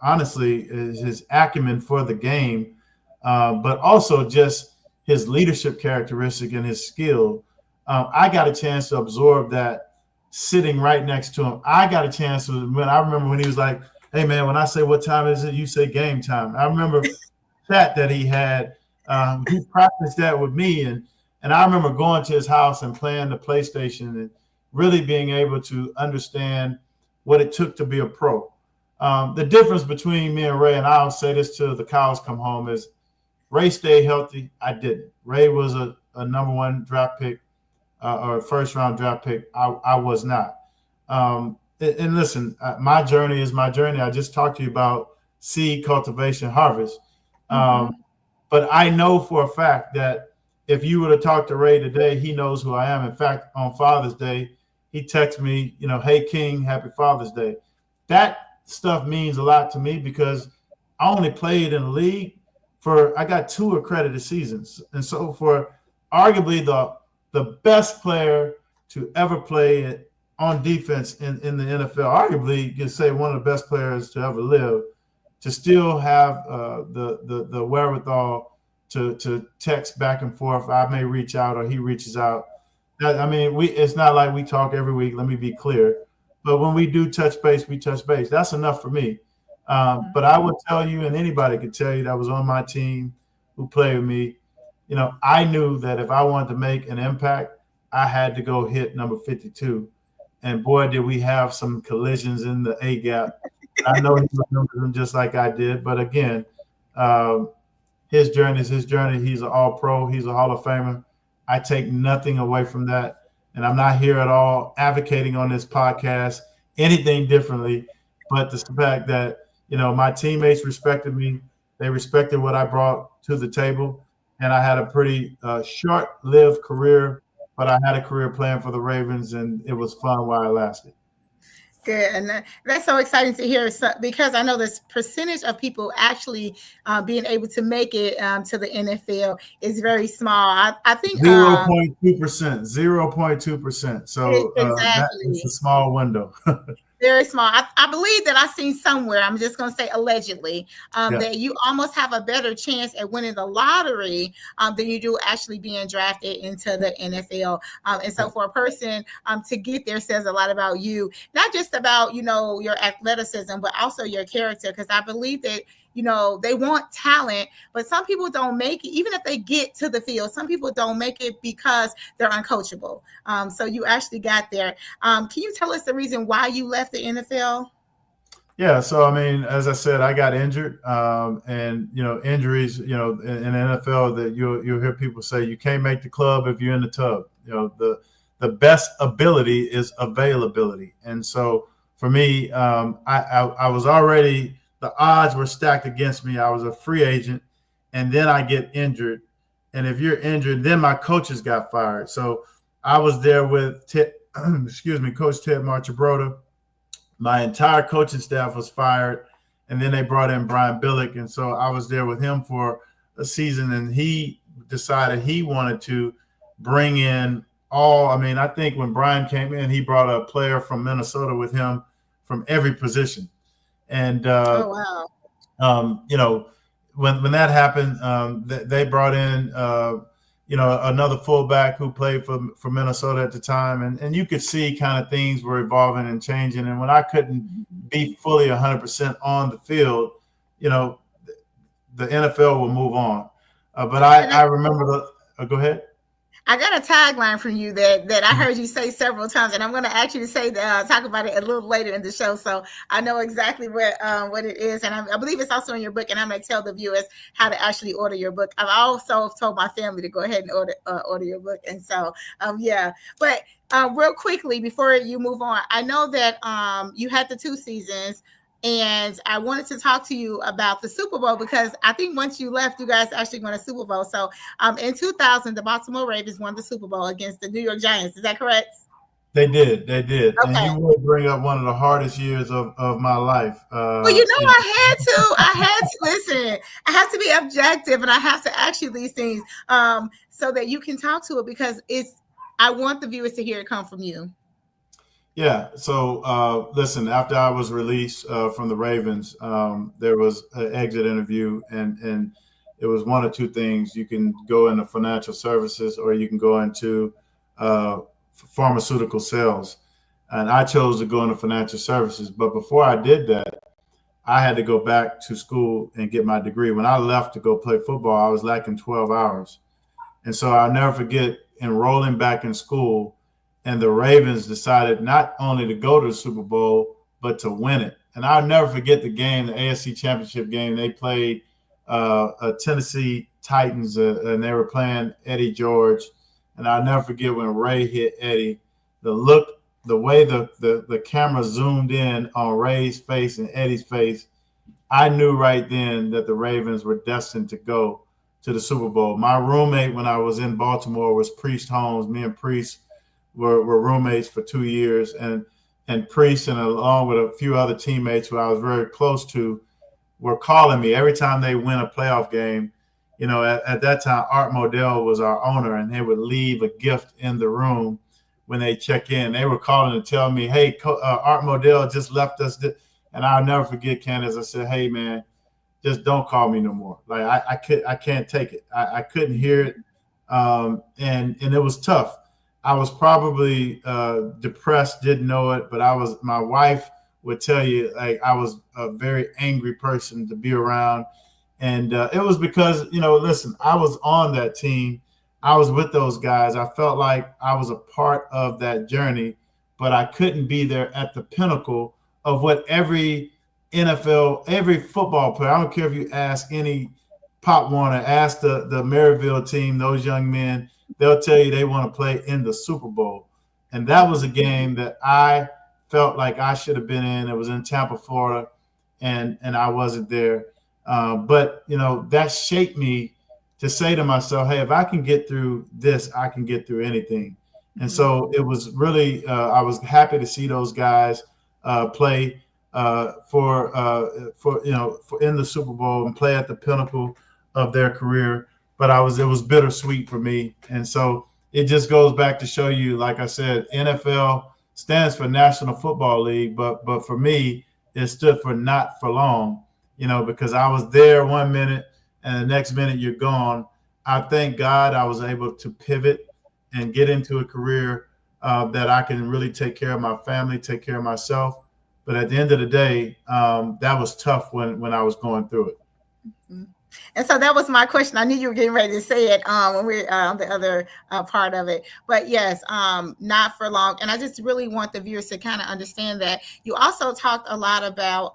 honestly his acumen for the game, but also just his leadership characteristic and his skill. I got a chance to absorb that sitting right next to him. I got a chance to, I remember when he was like, "Hey man, when I say what time is it, you say game time." I remember that he had. He practiced that with me, and I remember going to his house and playing the PlayStation and really being able to understand what it took to be a pro. The difference between me and Ray, and I'll say this till the cows come home, is Ray stayed healthy. I didn't. Ray was a number one draft pick, or a first round draft pick. I was not. And listen, my journey is my journey. I just talked to you about seed cultivation, harvest. But I know for a fact that if you were to talk to Ray today, he knows who I am. In fact, on Father's Day, he texted me, "Hey King, happy Father's Day." That stuff means a lot to me because I only played in the league I got 2 accredited seasons. And so for arguably the best player to ever play on defense in the NFL, arguably you could say one of the best players to ever live, to still have the wherewithal to text back and forth. I may reach out or he reaches out. It's not like we talk every week, let me be clear. But when we do touch base, we touch base. That's enough for me. But I would tell you, and anybody could tell you that was on my team who played with me, I knew that if I wanted to make an impact, I had to go hit number 52. And boy, did we have some collisions in the A gap. I know he remembers them just like I did. But again, his journey is his journey. He's an all-pro. He's a Hall of Famer. I take nothing away from that. And I'm not here at all advocating on this podcast anything differently, but the fact that, my teammates respected me. They respected what I brought to the table. And I had a pretty short-lived career, but I had a career playing for the Ravens, and it was fun while it lasted. Good. And that's so exciting to hear, because I know this percentage of people actually being able to make it to the NFL is very small. I think 0.2%, 0.2%. So exactly. That's a small window. Very small. I believe that I've seen somewhere, I'm just going to say allegedly, that you almost have a better chance at winning the lottery than you do actually being drafted into the NFL. And so for a person to get there says a lot about you, not just about, your athleticism, but also your character. Because I believe that, they want talent, but some people don't make it, even if they get to the field. Some people don't make it because they're uncoachable. So you actually got there. Can you tell us the reason why you left the NFL? Yeah. So, as I said, I got injured, and, injuries, in the NFL that you'll hear people say, you can't make the club if you're in the tub. The best ability is availability. And so for me, I was already, the odds were stacked against me. I was a free agent, and then I get injured. And if you're injured, then my coaches got fired. So I was there with Coach Ted Marchibroda. My entire coaching staff was fired, and then they brought in Brian Billick. And so I was there with him for a season, and he decided he wanted to bring in I think when Brian came in, he brought a player from Minnesota with him from every position. And oh, wow. When that happened, they brought in another fullback who played for Minnesota at the time, and you could see kind of things were evolving and changing. And when I couldn't be fully 100% on the field, the NFL will move on. But I remember go ahead. I got a tagline from you that I heard you say several times, and I'm going to ask you to say talk about it a little later in the show, so I know exactly what it is, and I believe it's also in your book. And I'm going to tell the viewers how to actually order your book. I've also told my family to go ahead and order your book, and so yeah. But real quickly before you move on, I know that you had the 2 seasons. And I wanted to talk to you about the Super Bowl, because I think once you left, you guys actually won a Super Bowl. So in 2000, the Baltimore Ravens won the Super Bowl against the New York Giants. Is that correct? They did. Okay. And you would bring up one of the hardest years of my life. Well, you know, I had to listen. I have to be objective, and I have to ask you these things so that you can talk to it, because I want the viewers to hear it come from you. Yeah. So, listen, after I was released from the Ravens, there was an exit interview, and it was one of 2 things. You can go into financial services, or you can go into pharmaceutical sales. And I chose to go into financial services. But before I did that, I had to go back to school and get my degree. When I left to go play football, I was lacking 12 hours. And so I'll never forget enrolling back in school. And the Ravens decided not only to go to the Super Bowl, but to win it. And I'll never forget the game, the AFC Championship game. They played Tennessee Titans, and they were playing Eddie George. And I'll never forget when Ray hit Eddie, the way the camera zoomed in on Ray's face and Eddie's face. I knew right then that the Ravens were destined to go to the Super Bowl. My roommate when I was in Baltimore was Priest Holmes. Me and Priest were roommates for 2 years, and Priest, and along with a few other teammates who I was very close to, were calling me every time they win a playoff game. You know, at that time, Art Modell was our owner, and they would leave a gift in the room when they check in. They were calling to tell me, hey, Art Modell just left us. And I'll never forget, Candice, I said, hey, man, just don't call me no more. Like, I can't take it. I couldn't hear it. And it was tough. I was probably depressed, didn't know it, but my wife would tell you, like, I was a very angry person to be around. And it was because, you know, listen, I was on that team. I was with those guys. I felt like I was a part of that journey, but I couldn't be there at the pinnacle of what every NFL, every football player, I don't care if you ask any Pop Warner, ask the Maryville team, those young men, they'll tell you they want to play in the Super Bowl. And that was a game that I felt like I should have been in. It was in Tampa, Florida, and I wasn't there. But, you know, that shaped me to say to myself, hey, if I can get through this, I can get through anything. And so it was really, I was happy to see those guys play for in the Super Bowl and play at the pinnacle of their career. But it was bittersweet for me. And so it just goes back to show you, like I said, NFL stands for National Football League, but for me, it stood for not for long, you know, because I was there 1 minute and the next minute you're gone. I thank God I was able to pivot and get into a career that I can really take care of my family, take care of myself. But at the end of the day, that was tough when I was going through it. Mm-hmm. And so that was my question. I knew you were getting ready to say it when we were on the other part of it. But yes, not for long. And I just really want the viewers to kind of understand that. You also talked a lot about,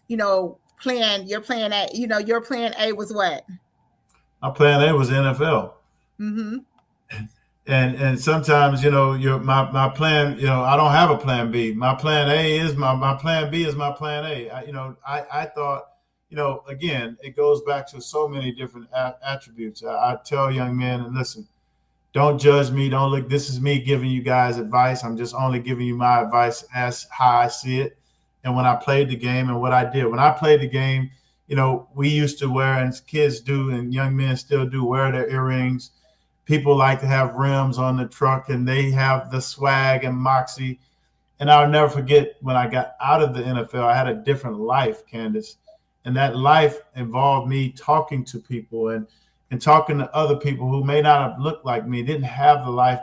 your plan A. You know, your plan A was what? My plan A was NFL. Mm-hmm. And sometimes, you know, my plan, you know, I don't have a plan B. My plan A is my plan B is my plan A. I thought, you know, again, it goes back to so many different attributes. I tell young men, and listen, don't judge me. Don't look. This is me giving you guys advice. I'm just only giving you my advice as how I see it. And when I played the game and what I did. When I played the game, you know, we used to wear, and kids do, and young men still do, wear their earrings. People like to have rims on the truck, and they have the swag and moxie. And I'll never forget when I got out of the NFL, I had a different life, Candice. And that life involved me talking to people and talking to other people who may not have looked like me, didn't have the life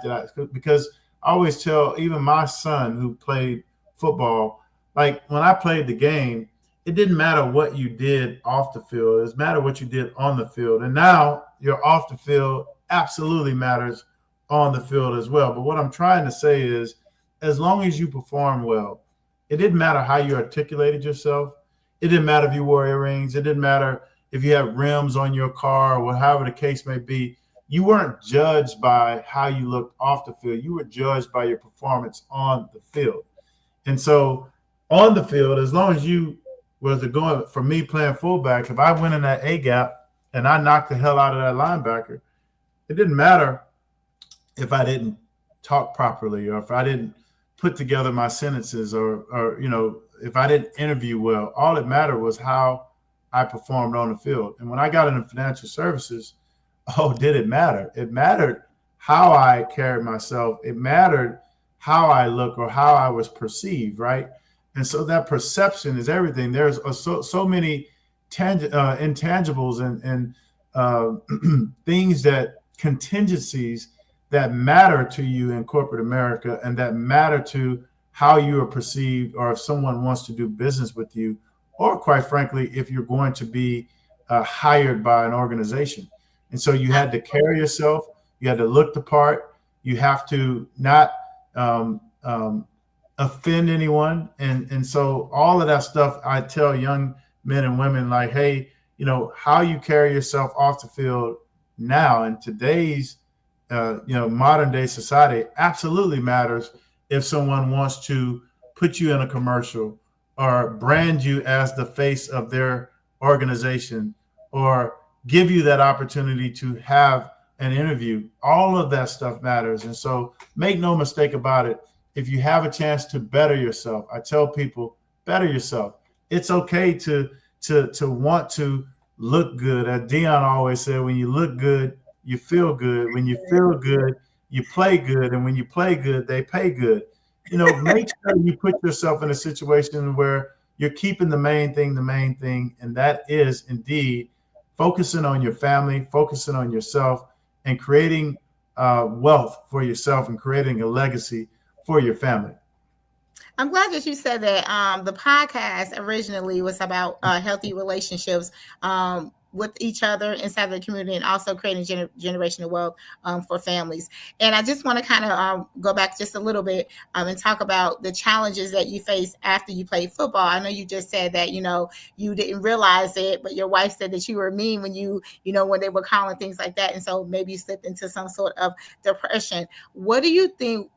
because I always tell even my son who played football, like when I played the game, it didn't matter what you did off the field. It mattered what you did on the field. And now you're off the field absolutely matters on the field as well. But what I'm trying to say is, as long as you perform well, it didn't matter how you articulated yourself. It didn't matter if you wore earrings. It didn't matter if you had rims on your car or however the case may be. You weren't judged by how you looked off the field. You were judged by your performance on the field. And so on the field, as long as you was going, for me playing fullback, if I went in that A gap and I knocked the hell out of that linebacker, it didn't matter if I didn't talk properly or if I didn't put together my sentences or if I didn't interview well. All that mattered was how I performed on the field. And when I got into financial services, did it matter? It mattered how I carried myself. It mattered how I look or how I was perceived, right? And so that perception is everything. There's so many intangibles and things, that contingencies that matter to you in corporate America and that matter to how you are perceived, or if someone wants to do business with you, or quite frankly, if you're going to be hired by an organization. And so you had to carry yourself, you had to look the part, you have to not offend anyone. And so all of that stuff, I tell young men and women, like, hey, how you carry yourself off the field now in today's modern day society absolutely matters. If someone wants to put you in a commercial or brand you as the face of their organization or give you that opportunity to have an interview, all of that stuff matters. And so make no mistake about it. If you have a chance to better yourself, I tell people, better yourself. It's okay to want to look good. As Dion always said, when you look good, you feel good. When you feel good, you play good. And when you play good, they pay good. Make sure you put yourself in a situation where you're keeping the main thing. And that is indeed focusing on your family, focusing on yourself, and creating wealth for yourself and creating a legacy for your family. I'm glad that you said that. The podcast originally was about healthy relationships with each other inside the community, and also creating generational wealth for families. And I just want to kind of go back just a little bit and talk about the challenges that you faced after you played football. I know you just said that, you didn't realize it, but your wife said that you were mean when when they were calling things like that. And so maybe you slipped into some sort of depression. What do you think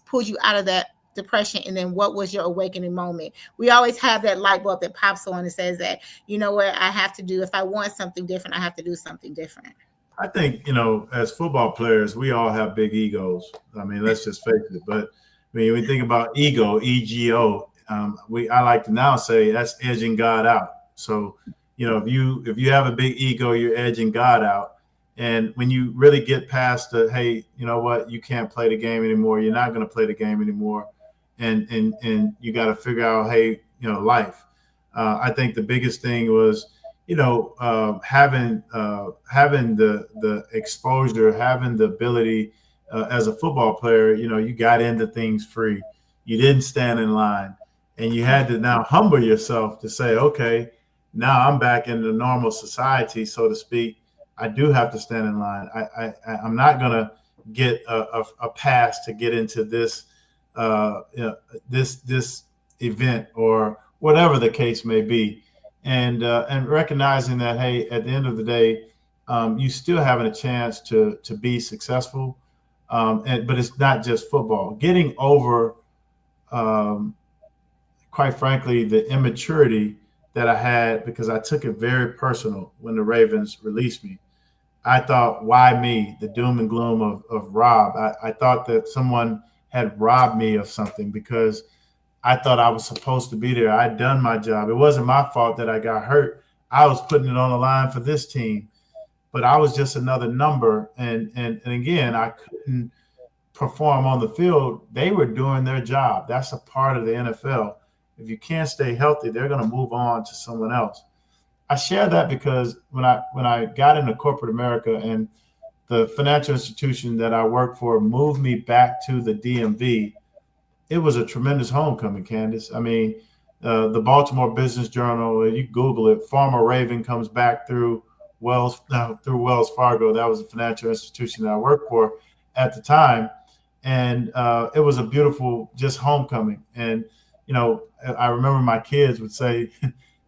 pulled you out of that depression, and then what was your awakening moment? We always have that light bulb that pops on and says that, what I have to do, if I want something different, I have to do something different. I think, as football players, we all have big egos. I mean, let's just face it. But when we think about ego, EGO, I like to now say that's edging God out. So, if you have a big ego, you're edging God out. And when you really get past the, hey, you know what, you can't play the game anymore. You're not going to play the game anymore. And you got to figure out, hey, life. I think the biggest thing was, having the exposure, having the ability as a football player. You got into things free. You didn't stand in line, and you had to now humble yourself to say, okay, now I'm back in the normal society, so to speak. I do have to stand in line. I'm not going to get a pass to get into this this event or whatever the case may be, and recognizing that, hey, at the end of the day, you still having a chance to be successful, but it's not just football. Getting over, quite frankly, the immaturity that I had, because I took it very personal when the Ravens released me. I thought, why me? The doom and gloom of Rob. I thought that someone had robbed me of something, because I thought I was supposed to be there. I'd done my job. It wasn't my fault that I got hurt. I was putting it on the line for this team, but I was just another number. And again, I couldn't perform on the field. They were doing their job. That's a part of the NFL. If you can't stay healthy, they're going to move on to someone else. I share that because when I got into corporate America, and the financial institution that I worked for moved me back to the DMV, it was a tremendous homecoming, Candice. I mean, the Baltimore Business Journal, you Google it, former Raven comes back through Wells Fargo. That was a financial institution that I worked for. at the time. And it was a beautiful just homecoming. And, I remember my kids would say,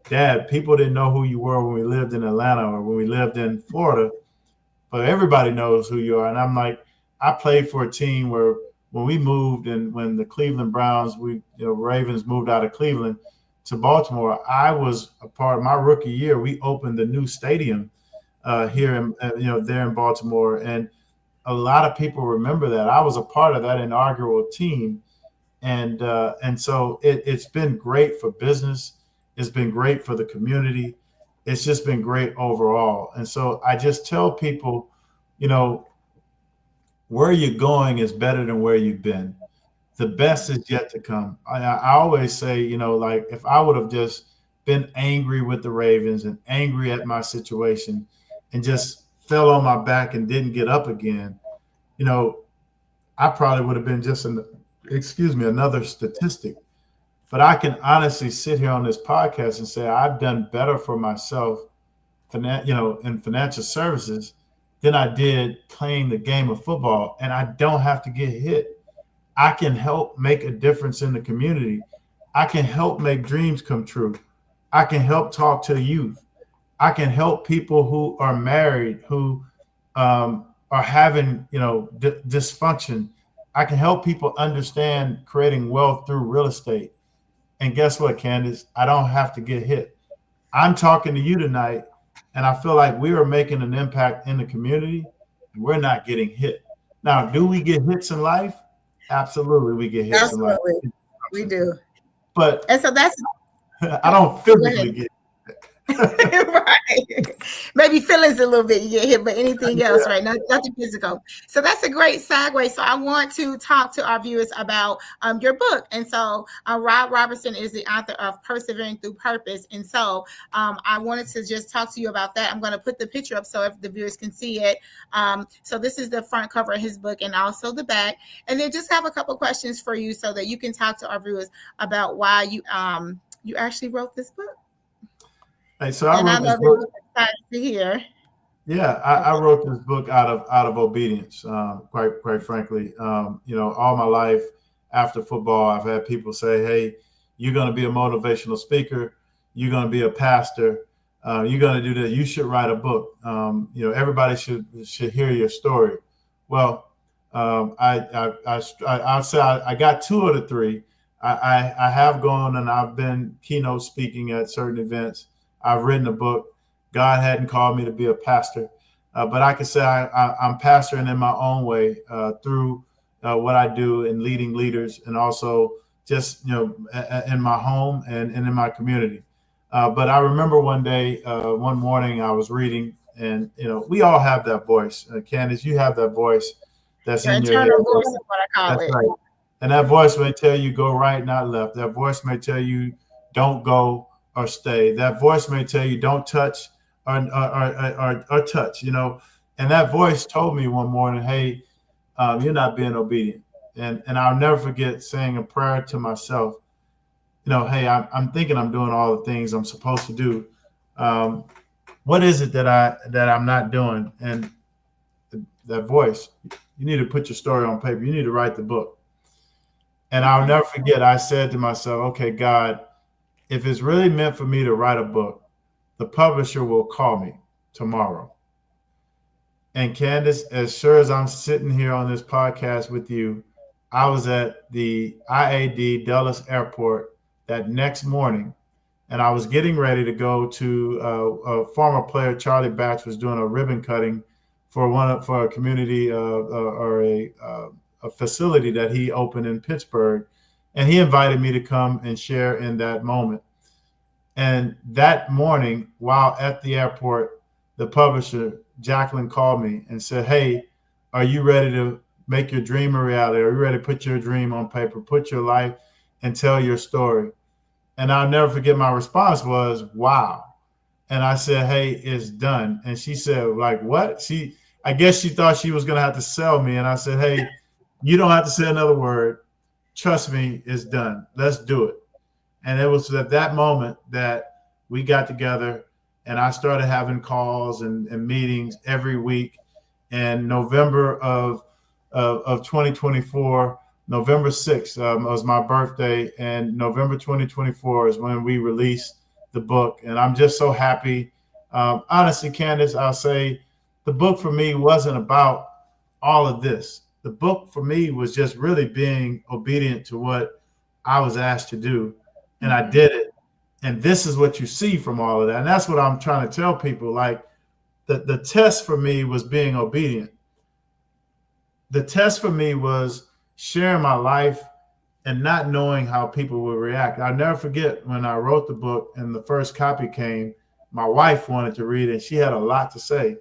Dad, people didn't know who you were when we lived in Atlanta or when we lived in Florida, but everybody knows who you are. And I'm like, I played for a team where when we moved and when the Cleveland Browns, Ravens moved out of Cleveland to Baltimore, I was a part of my rookie year. We opened the new stadium here in, there in Baltimore. And a lot of people remember that. I was a part of that inaugural team. And so it's been great for business. It's been great for the community. It's just been great overall. And so I just tell people, where you're going is better than where you've been. The best is yet to come. I always say, like if I would have just been angry with the Ravens and angry at my situation and just fell on my back and didn't get up again, I probably would have been just another statistic. But I can honestly sit here on this podcast and say I've done better for myself, in financial services than I did playing the game of football. And I don't have to get hit. I can help make a difference in the community. I can help make dreams come true. I can help talk to youth. I can help people who are married, who are having, dysfunction. I can help people understand creating wealth through real estate. And guess what, Candice? I don't have to get hit. I'm talking to you tonight, and I feel like we are making an impact in the community, and we're not getting hit. Now, do we get hits in life? Absolutely, we get hits in life. We do. But and so that's I don't physically get right. Maybe feelings a little bit you get hit, but anything else, right? Nothing physical. So that's a great segue. So I want to talk to our viewers about your book. And so Rob Robertson is the author of Persevering Through Purpose. And so I wanted to just talk to you about that. I'm going to put the picture up so if the viewers can see it. So this is the front cover of his book and also the back. And then just have a couple questions for you so that you can talk to our viewers about why you actually wrote this book. Hey, so I wrote this book. To hear. Yeah, I wrote this book out of obedience. Quite frankly, all my life after football, I've had people say, "Hey, you're going to be a motivational speaker. You're going to be a pastor. You're going to do that. You should write a book. Everybody should hear your story." Well, I'll say I got two of the three. I have gone and I've been keynote speaking at certain events. I've written a book. God hadn't called me to be a pastor, but I can say I'm pastoring in my own way through what I do in leading leaders and also just, in my home and in my community. But I remember one day, one morning I was reading and, we all have that voice. Candice, you have that voice that's in your internal voice is what I call it. That's right. And that voice may tell you go right, not left. That voice may tell you don't go or stay. That voice may tell you don't touch or touch, And that voice told me one morning, hey, you're not being obedient. And I'll never forget saying a prayer to myself, hey, I'm thinking I'm doing all the things I'm supposed to do. What is it that I'm not doing? And that voice, you need to put your story on paper. You need to write the book. And I'll never forget, I said to myself, okay, God, if it's really meant for me to write a book, the publisher will call me tomorrow. And Candice, as sure as I'm sitting here on this podcast with you, I was at the IAD Dulles Airport that next morning, and I was getting ready to go to a former player, Charlie Batch, was doing a ribbon cutting for a community or a facility that he opened in Pittsburgh. And he invited me to come and share in that moment. And that morning, while at the airport, the publisher, Jacqueline, called me and said, hey, are you ready to make your dream a reality? Are you ready to put your dream on paper, put your life and tell your story? And I'll never forget my response was, wow. And I said, hey, it's done. And she said, like, what? I guess she thought she was going to have to sell me. And I said, hey, you don't have to say another word. Trust me, it's done. Let's do it. And it was at that moment that we got together and I started having calls and meetings every week. And November of of 2024. November 6th was my birthday, and November 2024 is when we released the book. And I'm just so happy. Honestly, Candice, I'll say the book for me wasn't about all of this. The book for me was just really being obedient to what I was asked to do, and I did it. And this is what you see from all of that. And that's what I'm trying to tell people. Like the test for me was being obedient. The test for me was sharing my life and not knowing how people would react. I'll never forget when I wrote the book and the first copy came, my wife wanted to read it, and she had a lot to say.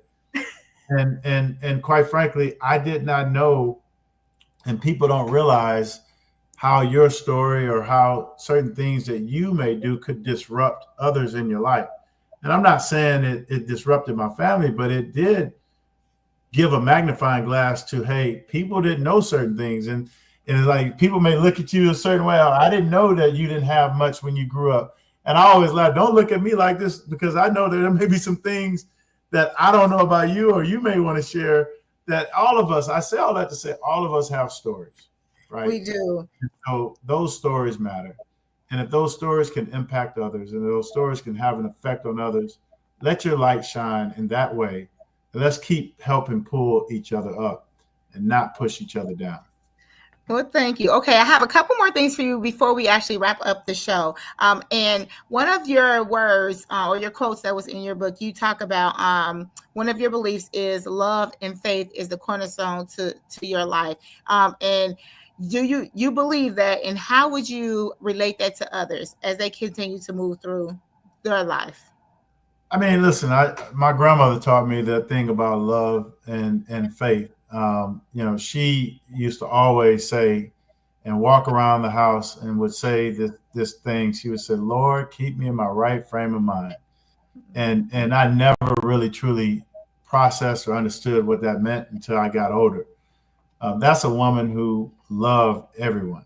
And quite frankly, I did not know, and people don't realize how your story or how certain things that you may do could disrupt others in your life. And I'm not saying it disrupted my family, but it did give a magnifying glass to, hey, people didn't know certain things. And it's like people may look at you a certain way. I didn't know that you didn't have much when you grew up. And I always like, don't look at me like this, because I know that there may be some things that I don't know about you, or you may want to share, that all of us, I say all that to say, all of us have stories, right? We do. So those stories matter. And if those stories can impact others and those stories can have an effect on others, let your light shine in that way. And let's keep helping pull each other up and not push each other down. Well, thank you. Okay, I have a couple more things for you before we actually wrap up the show. And one of your words or your quotes that was in your book, you talk about one of your beliefs is love and faith is the cornerstone to your life. And do you believe that, and how would you relate that to others as they continue to move through their life? I mean, listen, my grandmother taught me that thing about love and faith. She used to always say and walk around the house and would say this thing. She would say, Lord, keep me in my right frame of mind. And I never really truly processed or understood what that meant until I got older. That's a woman who loved everyone.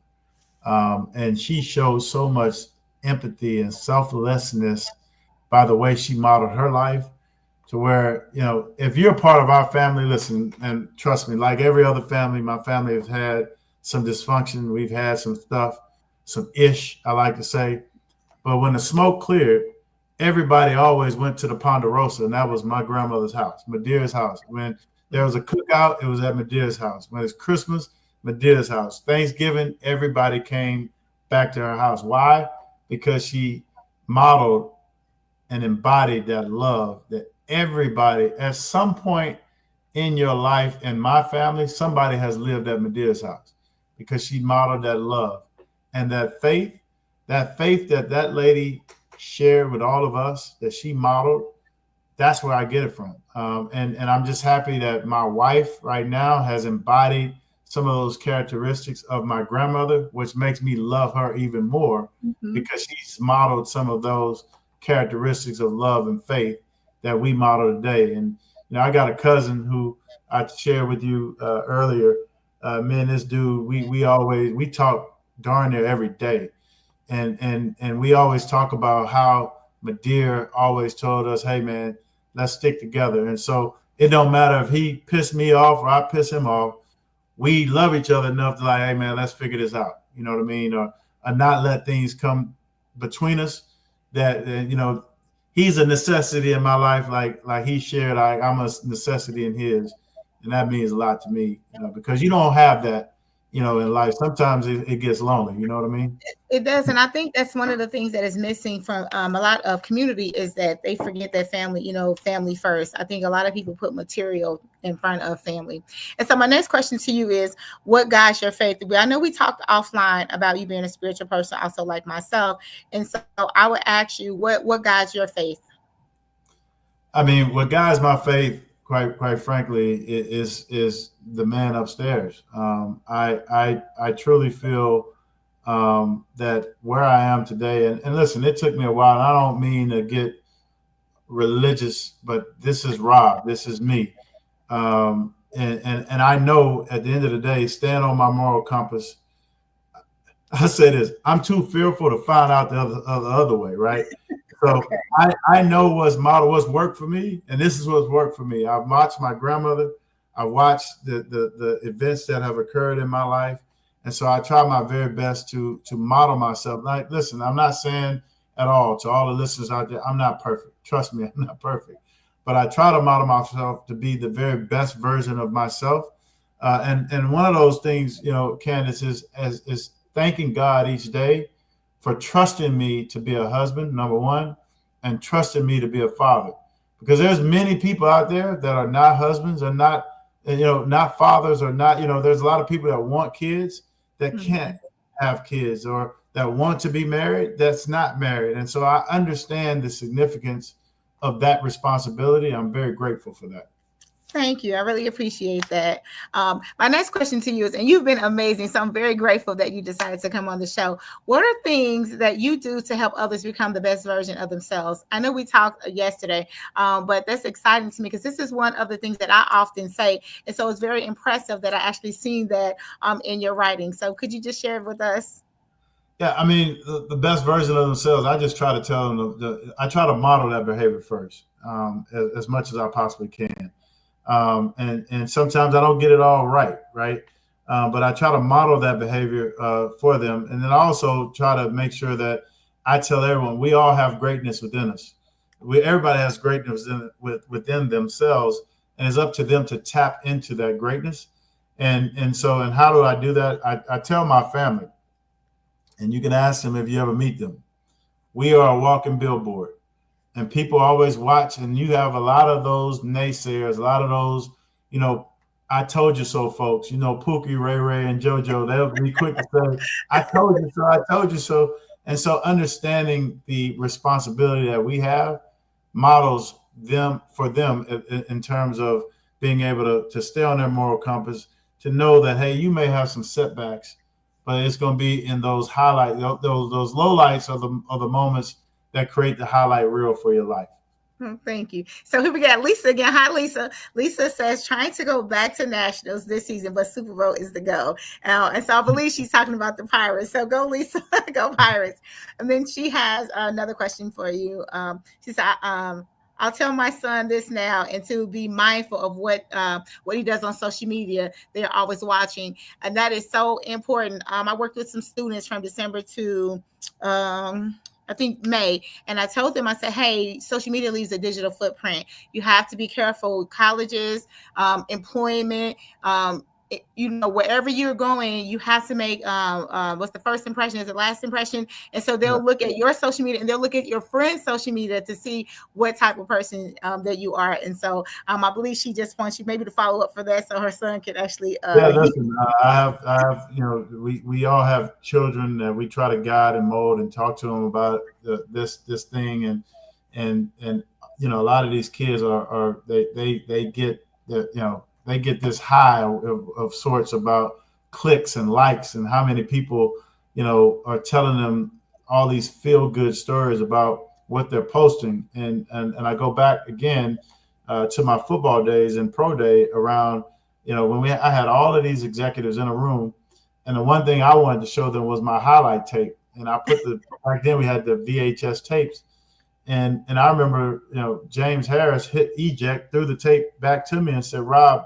And she showed so much empathy and selflessness by the way she modeled her life, to where, if you're a part of our family, listen, and trust me, like every other family, my family has had some dysfunction. We've had some stuff, some ish, I like to say. But when the smoke cleared, everybody always went to the Ponderosa, and that was my grandmother's house, Medea's house. When there was a cookout, it was at Medea's house. When it's Christmas, Medea's house. Thanksgiving, everybody came back to her house. Why? Because she modeled and embodied that love that everybody at some point in your life, and my family, somebody has lived at Medea's house, because she modeled that love and that faith that lady shared with all of us, that she modeled. That's where I get it from. And I'm just happy that my wife right now has embodied some of those characteristics of my grandmother, which makes me love her even more, because she's modeled some of those characteristics of love and faith that we model today. And I got a cousin who I shared with you earlier. Me and this dude, we talk darn near every day, and we always talk about how Medea always told us, hey man, let's stick together. And so it don't matter if he pissed me off or I piss him off, we love each other enough to like, hey man, let's figure this out. You know what I mean? Or not let things come between us. That he's a necessity in my life, like he shared. I'm a necessity in his, and that means a lot to me. Because you don't have that, in life. Sometimes it gets lonely. You know what I mean? It does, and I think that's one of the things that is missing from a lot of community, is that they forget that family. Family first. I think a lot of people put material in front of family. And so my next question to you is, what guides your faith? I know we talked offline about you being a spiritual person, also like myself, and so I would ask you, what guides your faith? I mean, what guides my faith, quite frankly, is the man upstairs. I truly feel that where I am today, and listen, it took me a while, and I don't mean to get religious, but this is Rob, this is me. And I know at the end of the day, stand on my moral compass. I say this, I'm too fearful to find out the other way, right? So okay. I know what's worked for me, and this is what's worked for me. I've watched my grandmother. I watched the events that have occurred in my life. And so I try my very best to model myself. Like, listen, I'm not saying at all to all the listeners out there, I'm not perfect. Trust me, I'm not perfect. But I try to model myself to be the very best version of myself. And one of those things, Candice, is thanking God each day for trusting me to be a husband, number one, and trusting me to be a father. Because there's many people out there that are not husbands, or not, not fathers, or not, there's a lot of people that want kids that can't have kids, or that want to be married that's not married. And so I understand the significance of that responsibility. I'm very grateful for that. Thank you. I really appreciate that. My next question to you is, and you've been amazing, so I'm very grateful that you decided to come on the show. What are things that you do to help others become the best version of themselves? I know we talked yesterday, but that's exciting to me because this is one of the things that I often say. And so it's very impressive that I actually seen that in your writing. So could you just share it with us? Yeah, I mean, the best version of themselves, I just try to tell them, I try to model that behavior first, as much as I possibly can. And sometimes I don't get it all right. But I try to model that behavior for them. And then I also try to make sure that I tell everyone we all have greatness within us. Everybody has greatness within themselves, and it's up to them to tap into that greatness. And how do I do that? I tell my family, and you can ask them if you ever meet them. We are a walking billboard. And people always watch, and you have a lot of those naysayers, a lot of those, I told you so folks, Pookie, Ray Ray, and JoJo, they'll be quick to say, I told you so, I told you so. And so understanding the responsibility that we have models for them in terms of being able to stay on their moral compass, to know that, hey, you may have some setbacks, but it's going to be in those highlights, those low lights of the moments that create the highlight reel for your life. Thank you. So here we got Lisa again. Hi, Lisa. Lisa says, trying to go back to Nationals this season, but Super Bowl is the go. And so I believe she's talking about the Pirates. So go, Lisa. Go Pirates. And then she has another question for you. She said, I'll tell my son this now, and to be mindful of what he does on social media. They're always watching, and that is so important. I worked with some students from December to I think May, and I told them, I said, hey, social media leaves a digital footprint. You have to be careful with colleges, employment, wherever you're going, you have to make what's the first impression is the last impression. And so they'll look at your social media, and they'll look at your friend's social media to see what type of person that you are. And so I believe she just wants you maybe to follow up for that, so her son can actually listen, I have we all have children that we try to guide and mold and talk to them about this thing, and a lot of these kids they get they get this high of sorts about clicks and likes, and how many people, are telling them all these feel good stories about what they're posting. And I go back again to my football days and pro day around, when I had all of these executives in a room, and the one thing I wanted to show them was my highlight tape. And I put back then we had the VHS tapes. And I remember, James Harris hit eject, threw the tape back to me and said, Rob,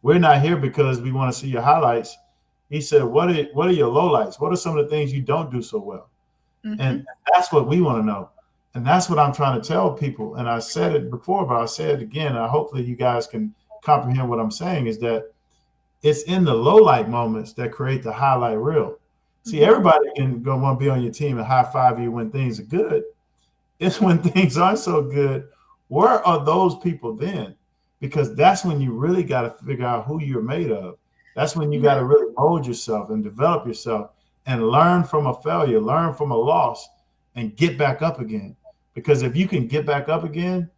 we're not here because we want to see your highlights. He said, what are your lowlights? What are some of the things you don't do so well? Mm-hmm. And that's what we want to know. And that's what I'm trying to tell people. And I said it before, but I'll say it again. And hopefully you guys can comprehend what I'm saying, is that it's in the low light moments that create the highlight reel. See, mm-hmm. Everybody can go want to be on your team and high five you when things are good. It's when things aren't so good. Where are those people then? Because that's when you really got to figure out who you're made of. That's when you got to really mold yourself and develop yourself and learn from a failure, learn from a loss, and get back up again. Because if you can get back up again,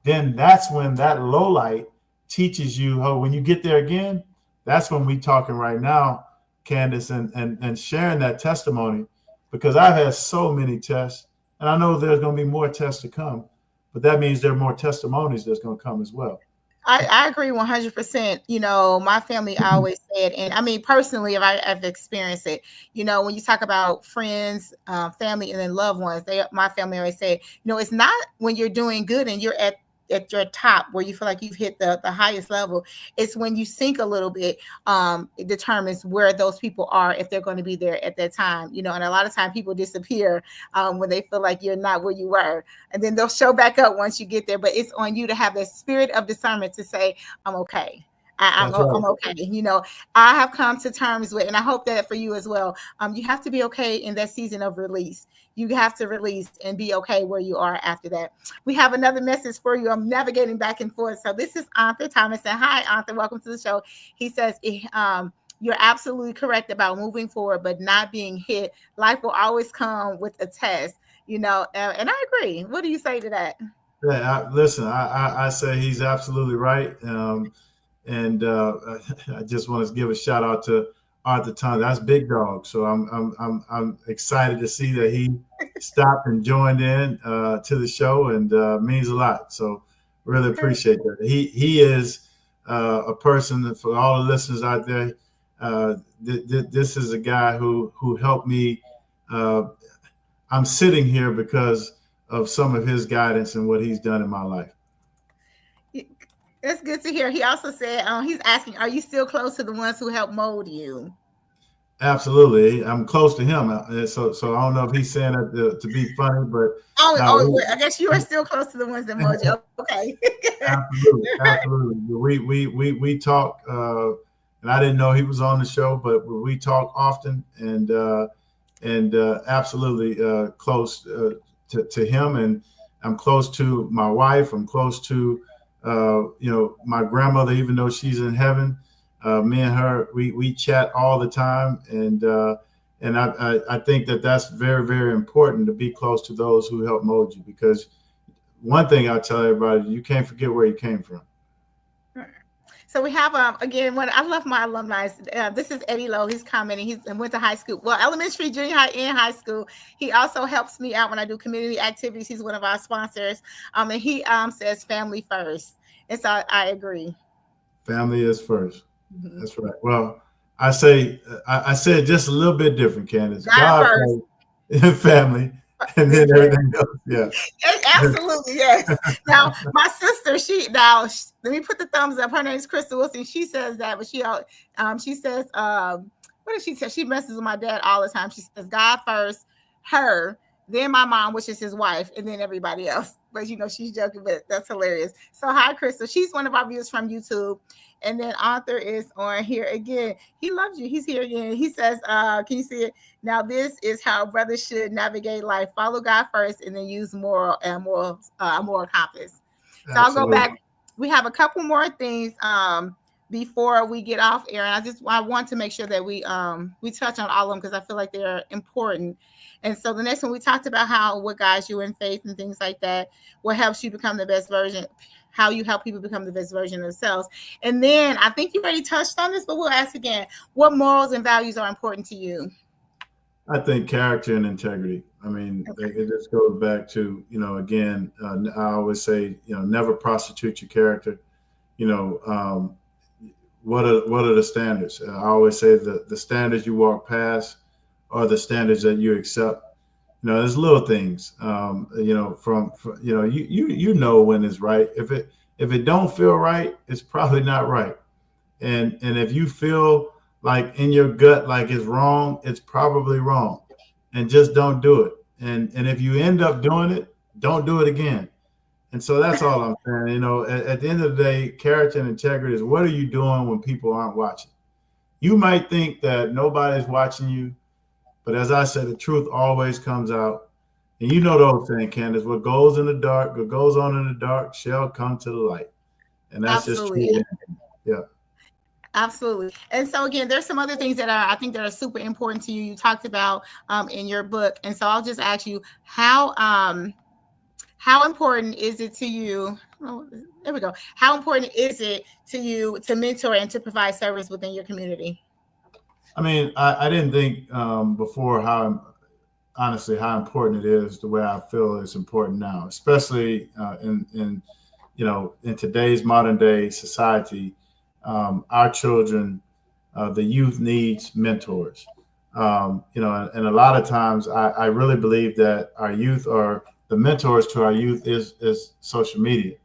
then that's when that low light teaches you how, when you get there again, that's when we talking right now, Candice, and sharing that testimony. Because I've had so many tests, and I know there's going to be more tests to come, but that means there are more testimonies that's going to come as well. I agree 100%. My family always said, and I mean, personally, I've experienced it, when you talk about friends, family, and then loved ones, my family always said, it's not when you're doing good and you're at at your top where you feel like you've hit the highest level. It's when you sink a little bit, it determines where those people are, if they're going to be there at that time, and a lot of times people disappear when they feel like you're not where you were, and then they'll show back up once you get there. But it's on you to have that spirit of discernment to say, I'm okay. I'm okay. I have come to terms with, and I hope that for you as well. You have to be okay in that season of release. You have to release and be okay where you are after that. We have another message for you. I'm navigating back and forth. So this is Arthur Thomas. And hi, Arthur. Welcome to the show. He says, you're absolutely correct about moving forward, but not being hit. Life will always come with a test, and I agree. What do you say to that? Yeah, listen, I say he's absolutely right. And I just want to give a shout out to Arthur Thomas. That's big dog. So I'm excited to see that he stopped and joined in to the show, and means a lot. So really appreciate that. He is a person that, for all the listeners out there, this is a guy who helped me. I'm sitting here because of some of his guidance and what he's done in my life. That's good to hear. He also said, he's asking, are you still close to the ones who helped mold you? Absolutely. I'm close to him. So I don't know if he's saying that to be funny, but I guess you are still close to the ones that mold you. Okay. Absolutely. We talk, and I didn't know he was on the show, but we talk often, and absolutely close to him. And I'm close to my wife. I'm close to my grandmother, even though she's in heaven. Me and her, we chat all the time, and I think that that's very, very important, to be close to those who help mold you, because one thing I tell everybody, you can't forget where you came from. So we have, again, I love my alumni. This is Eddie Lowe. He's commenting. He went to high school, elementary, junior high, and high school. He also helps me out when I do community activities. He's one of our sponsors. And he says family first. And so I agree. Family is first. Mm-hmm. That's right. Well, I say it just a little bit different, Candice. God first. Family. And then everything else, yeah. Absolutely, yes. Now, my sister, let me put the thumbs up. Her name is Crystal Wilson. She says that, but she says, what does she say? She messes with my dad all the time. She says, God first, her, then my mom, which is his wife, and then everybody else. But she's joking, but that's hilarious. So hi, Crystal. She's one of our viewers from YouTube. And then Arthur is on here again. He loves you. He's here again. He says, can you see it? Now, this is how brothers should navigate life. Follow God first, and then use moral compass. So Absolutely. I'll go back. We have a couple more things before we get off air. And I want to make sure that we touch on all of them, because I feel like they're important. And so the next one, we talked about what guides you in faith and things like that, what helps you become the best version, how you help people become the best version of themselves. And then I think you already touched on this, but we'll ask again, what morals and values are important to you? I think character and integrity. I mean, It just goes back to, again, I always say, never prostitute your character. What are the standards? I always say the standards you walk past are the standards that you accept. There's little things, from when it's right. If it don't feel right, it's probably not right. And if you feel like in your gut, like it's wrong, it's probably wrong, and just don't do it. And if you end up doing it, don't do it again. And so that's all I'm saying. At the end of the day, character and integrity is, what are you doing when people aren't watching? You might think that nobody's watching you, but as I said, the truth always comes out. And you know the old saying, Candice, what goes on in the dark shall come to the light. And that's Absolutely. Just true. Yeah. Absolutely. And so again, there's some other things that I think that are super important to you. You talked about in your book. And so I'll just ask you, how important is it to you? Oh, there we go. How important is it to you to mentor and to provide service within your community? I mean, I didn't think before how important it is, the way I feel it's important now, especially in today's modern day society. Our children, the youth needs mentors. And a lot of times I really believe that our youth, or the mentors to our youth, is social media.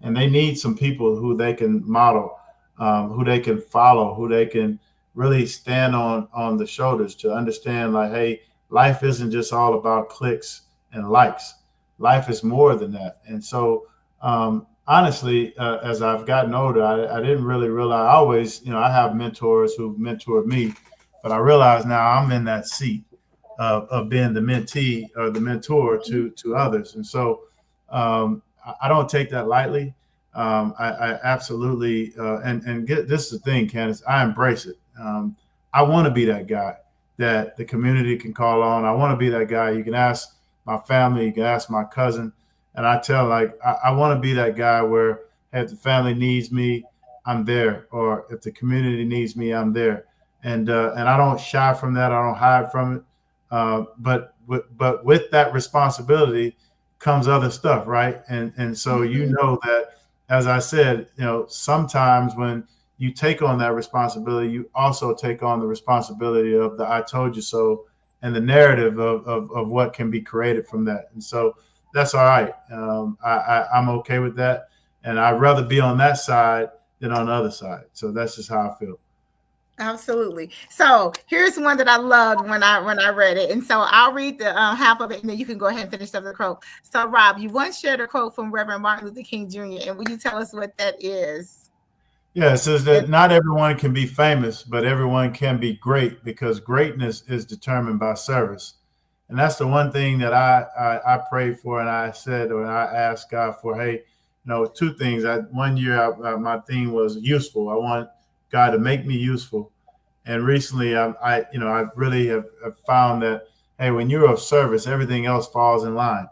and they need some people who they can model, who they can follow, who they can really stand on the shoulders to understand, like, hey, life isn't just all about clicks and likes. Life is more than that. And so, honestly, as I've gotten older, I didn't really realize. I always, I have mentors who mentored me, but I realize now I'm in that seat of being the mentee or the mentor to others. And so, I don't take that lightly. I absolutely, and get this is the thing, Candice, I embrace it. I want to be that guy that the community can call on. I want to be that guy. You can ask my family, you can ask my cousin, and I tell, like, I want to be that guy where, hey, if the family needs me, I'm there, or if the community needs me, I'm there, and I don't shy from that. I don't hide from it. But with that responsibility comes other stuff, right? And so that, as I said, sometimes when you take on that responsibility, you also take on the responsibility of the "I told you so" and the narrative of what can be created from that. And so that's all right. I'm okay with that, and I'd rather be on that side than on the other side. So that's just how I feel. Absolutely. So here's one that I loved when I read it, and so I'll read the half of it, and then you can go ahead and finish up the quote. So, Rob, you once shared a quote from Reverend Martin Luther King Jr., and will you tell us what that is? Yeah, it says that not everyone can be famous, but everyone can be great, because greatness is determined by service. And that's the one thing that I prayed for, and I said, or I asked God for, hey, two things. One year, my theme was useful. I want God to make me useful. And recently, I really have found that, hey, when you're of service, everything else falls in line.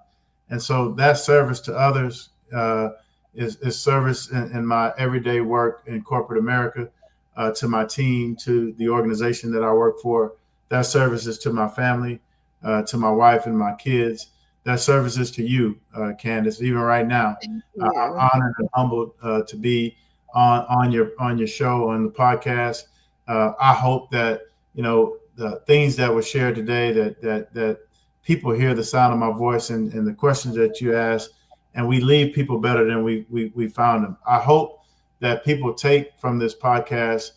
And so that service to others is service in my everyday work in corporate America, to my team, to the organization that I work for. That service is to my family, to my wife and my kids. That service is to you, Candice. Even right now, I'm honored and humbled to be on your show, on the podcast. I hope that the things that were shared today, that people hear the sound of my voice and the questions that you ask, and we leave people better than we found them. I hope that people take from this podcast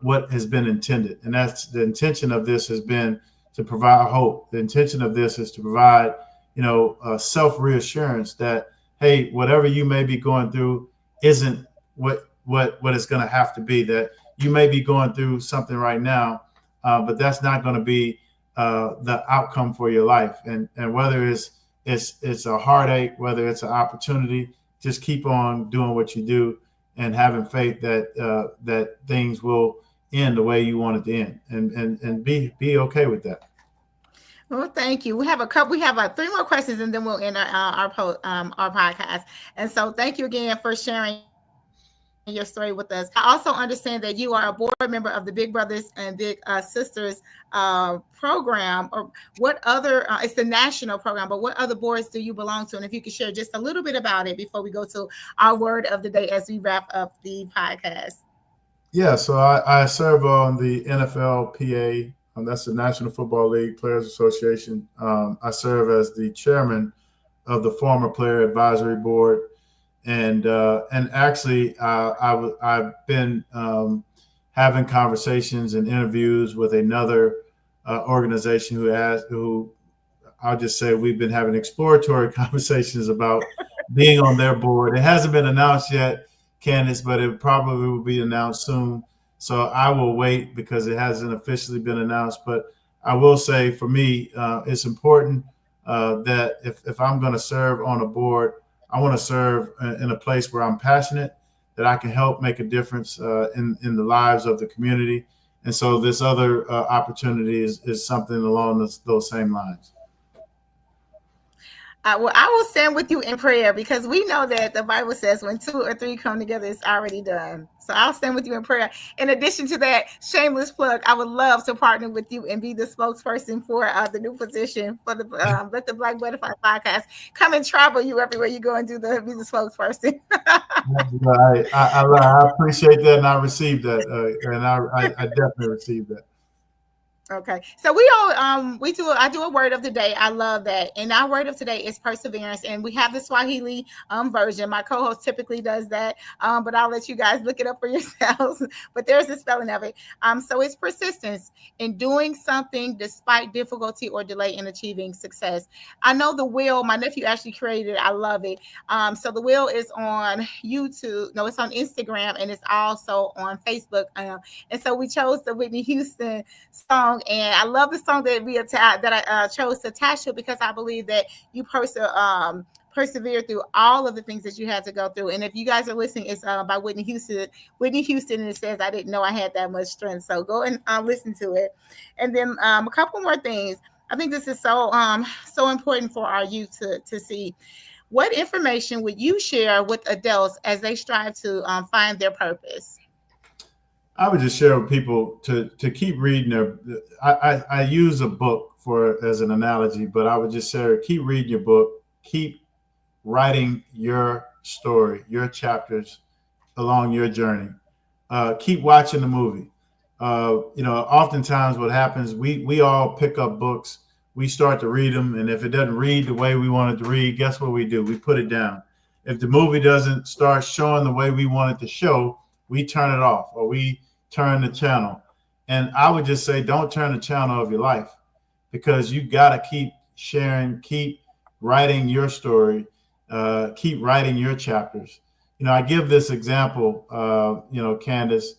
what has been intended, and that's the intention of this has been to provide hope. The intention of this is to provide self-reassurance that, hey, whatever you may be going through isn't what it's going to have to be. That you may be going through something right now, but that's not going to be the outcome for your life. And whether it's a heartache, whether it's an opportunity, just keep on doing what you do and having faith that things will end the way you want it to end, and be okay with that. Well, thank you. We have three more questions, and then we'll end our podcast. And so, thank you again for sharing your story with us. I also understand that you are a board member of the Big Brothers and Big Sisters program, or what other, it's the national program, but what other boards do you belong to? And if you could share just a little bit about it before we go to our word of the day as we wrap up the podcast. Yeah, so I serve on the NFLPA. That's the National Football League Players Association. I serve as the chairman of the Former Player Advisory Board. And actually, I've been having conversations and interviews with another organization who I'll just say we've been having exploratory conversations about being on their board. It hasn't been announced yet, Candice, but it probably will be announced soon. So I will wait because it hasn't officially been announced. But I will say, for me, it's important that if I'm going to serve on a board, I want to serve in a place where I'm passionate, that I can help make a difference in the lives of the community. And so this other opportunity is something along those same lines. Well, I will stand with you in prayer, because we know that the Bible says when 2 or 3 come together, it's already done. So I'll stand with you in prayer. In addition to that, shameless plug, I would love to partner with you and be the spokesperson for the new position for the Blaq Buddafly Podcast. Come and travel you everywhere you go and be the spokesperson. I appreciate that, and I received that, and I definitely received that. Okay. So I do a word of the day. I love that. And our word of today is perseverance. And we have the Swahili version. My co-host typically does that. But I'll let you guys look it up for yourselves. But there's the spelling of it. So it's persistence in doing something despite difficulty or delay in achieving success. I know the wheel, my nephew actually created it. I love it. So the wheel is on YouTube. No, it's on Instagram, and it's also on Facebook. And so we chose the Whitney Houston song, and I love the song that I chose to attach to, because I believe that you persevere through all of the things that you had to go through. And if you guys are listening, it's by Whitney Houston. Whitney Houston, and it says, "I didn't know I had that much strength." So go and listen to it. And then a couple more things. I think this is so important for our youth to see. What information would you share with adults as they strive to find their purpose? I would just share with people to keep reading their. I use a book as an analogy, but I would just say keep reading your book, keep writing your story, your chapters along your journey. Keep watching the movie. Oftentimes what happens, we all pick up books, we start to read them, and if it doesn't read the way we want it to read, guess what we do? We put it down. If the movie doesn't start showing the way we want it to show, we turn it off, or we turn the channel. And I would just say, don't turn the channel of your life, because you got to keep sharing, keep writing your story, keep writing your chapters. I give this example, Candice,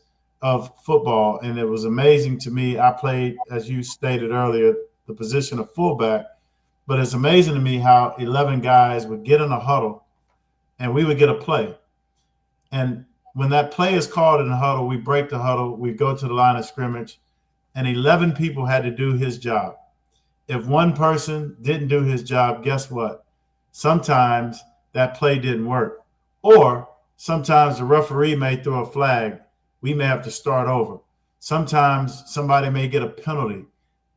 of football, and it was amazing to me. I played, as you stated earlier, the position of fullback, but it's amazing to me how 11 guys would get in a huddle and we would get a play. And when that play is called in the huddle, we break the huddle, we go to the line of scrimmage, and 11 people had to do his job. If one person didn't do his job, guess what? Sometimes that play didn't work. Or sometimes the referee may throw a flag. We may have to start over. Sometimes somebody may get a penalty.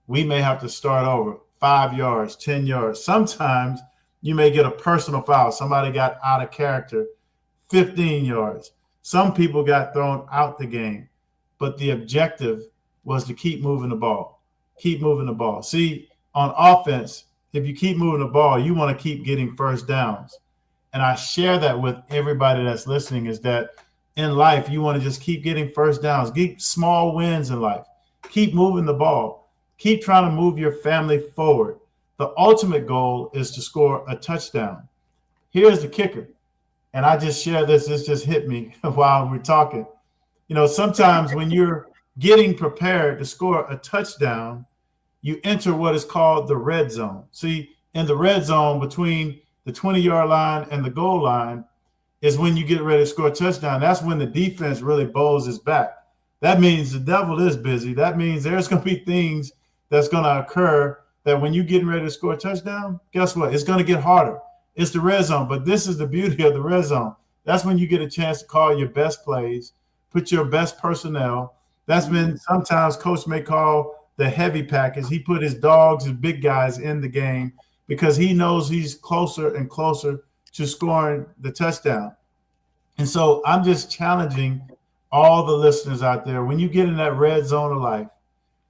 We may have to start over 5 yards, 10 yards. Sometimes you may get a personal foul. Somebody got out of character, 15 yards. Some people got thrown out the game, but the objective was to keep moving the ball, keep moving the ball. See, on offense, if you keep moving the ball, you want to keep getting first downs. And I share that with everybody that's listening, is that in life, you want to just keep getting first downs, get small wins in life, keep moving the ball, keep trying to move your family forward. The ultimate goal is to score a touchdown. Here's the kicker. And I just share this just hit me while we're talking. Sometimes when you're getting prepared to score a touchdown, you enter what is called the red zone. See, in the red zone between the 20-yard line and the goal line is when you get ready to score a touchdown. That's when the defense really bows its back. That means the devil is busy. That means there's going to be things that's going to occur that when you're getting ready to score a touchdown, guess what? It's going to get harder. It's the red zone, but this is the beauty of the red zone. That's when you get a chance to call your best plays, put your best personnel. That's when sometimes coach may call the heavy package. He put his dogs and big guys in the game because he knows he's closer and closer to scoring the touchdown. And so I'm just challenging all the listeners out there, when you get in that red zone of life,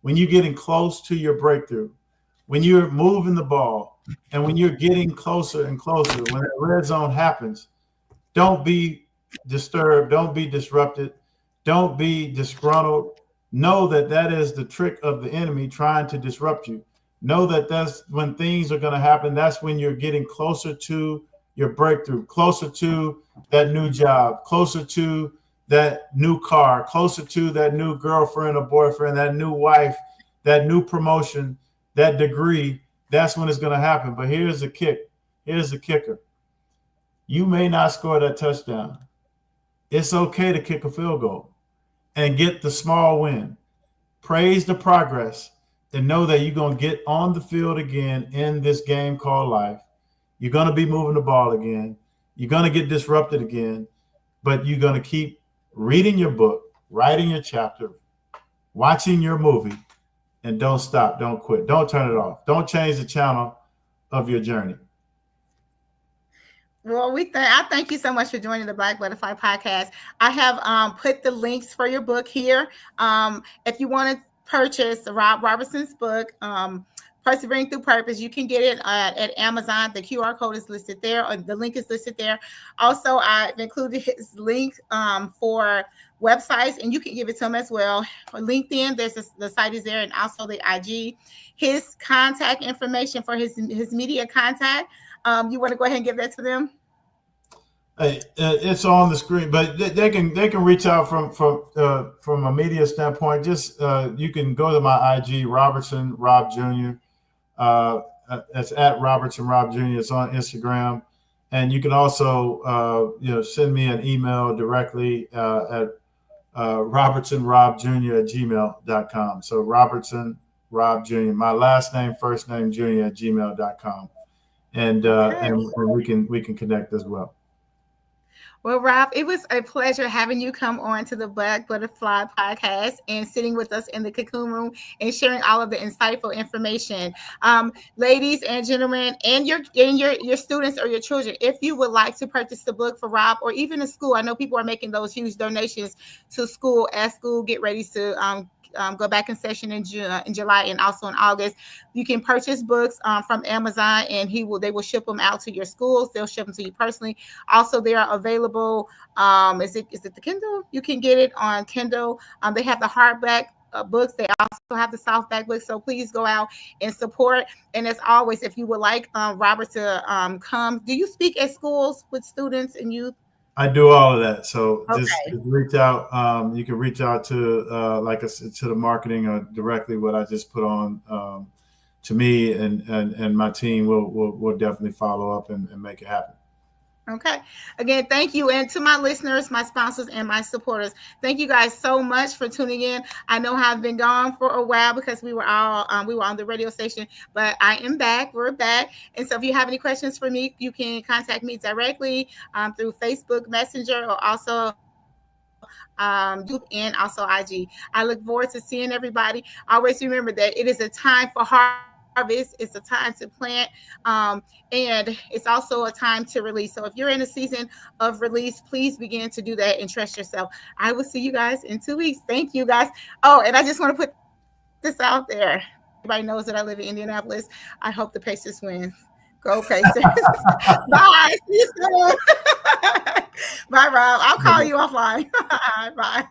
when you're getting close to your breakthrough, when you're moving the ball, and when you're getting closer and closer, when the red zone happens, don't be disturbed, don't be disrupted, don't be disgruntled. Know that is the trick of the enemy trying to disrupt you. Know that that's when things are going to happen. That's when you're getting closer to your breakthrough, closer to that new job, closer to that new car, closer to that new girlfriend or boyfriend, that new wife, that new promotion, that degree. That's when it's going to happen. But here's the kick. Here's the kicker. You may not score that touchdown. It's okay to kick a field goal and get the small win. Praise the progress and know that you're going to get on the field again in this game called life. You're going to be moving the ball again. You're going to get disrupted again, but you're going to keep reading your book, writing your chapter, watching your movie, and don't stop. Don't quit. Don't turn it off. Don't change the channel of your journey. Well, I thank you so much for joining the Blaq Buddafly Podcast. I have put the links for your book here. If you want to purchase Rob Robertson's book, Persevering Through Purpose, you can get it at Amazon. The QR code is listed there, or the link is listed there. Also, I've included his link for websites, and you can give it to him as well. For LinkedIn, the site is there, and also the IG. His contact information for his media contact. You want to go ahead and give that to them? It's on the screen, but they can reach out from a media standpoint. Just you can go to my IG, Robertson Rob Jr. It's at Robertson Rob Jr. It's on Instagram, and you can also send me an email directly at robertsonrobjr@gmail.com. So Robertson Rob Jr. My last name, first name, Jr. @gmail.com, and we can connect as well. Well, Rob, it was a pleasure having you come on to the Blaq Buddafly Podcast and sitting with us in the cocoon room and sharing all of the insightful information. Ladies and gentlemen, and your students or your children, if you would like to purchase the book for Rob, or even a school, I know people are making those huge donations to school as school get ready to go back in session in July and also in August. You can purchase books from Amazon, and they will ship them out to your schools. They'll ship them to you personally. Also, they are available. Is it the Kindle? You can get it on Kindle. They have the hardback books. They also have the softback books. So please go out and support. And as always, if you would like Robert to come, do you speak at schools with students and youth? I do all of that. So just reach out. You can reach out to, like I said, to the marketing or directly what I just put on to me, and my team will definitely follow up and make it happen. Okay. Again, thank you. And to my listeners, my sponsors, and my supporters, thank you guys so much for tuning in. I know I've been gone for a while because we were on the radio station, but I am back. We're back. And so if you have any questions for me, you can contact me directly through Facebook Messenger, or also and also IG. I look forward to seeing everybody. Always remember that it is a time for harvest. It's a time to plant, and it's also a time to release. So if you're in a season of release, please begin to do that and trust yourself. I will see you guys in 2 weeks. Thank you, guys. Oh, and I just want to put this out there. Everybody knows that I live in Indianapolis. I hope the Pacers win. Go Pacers. Bye. See you soon. Bye, Rob. I'll call you offline. Bye.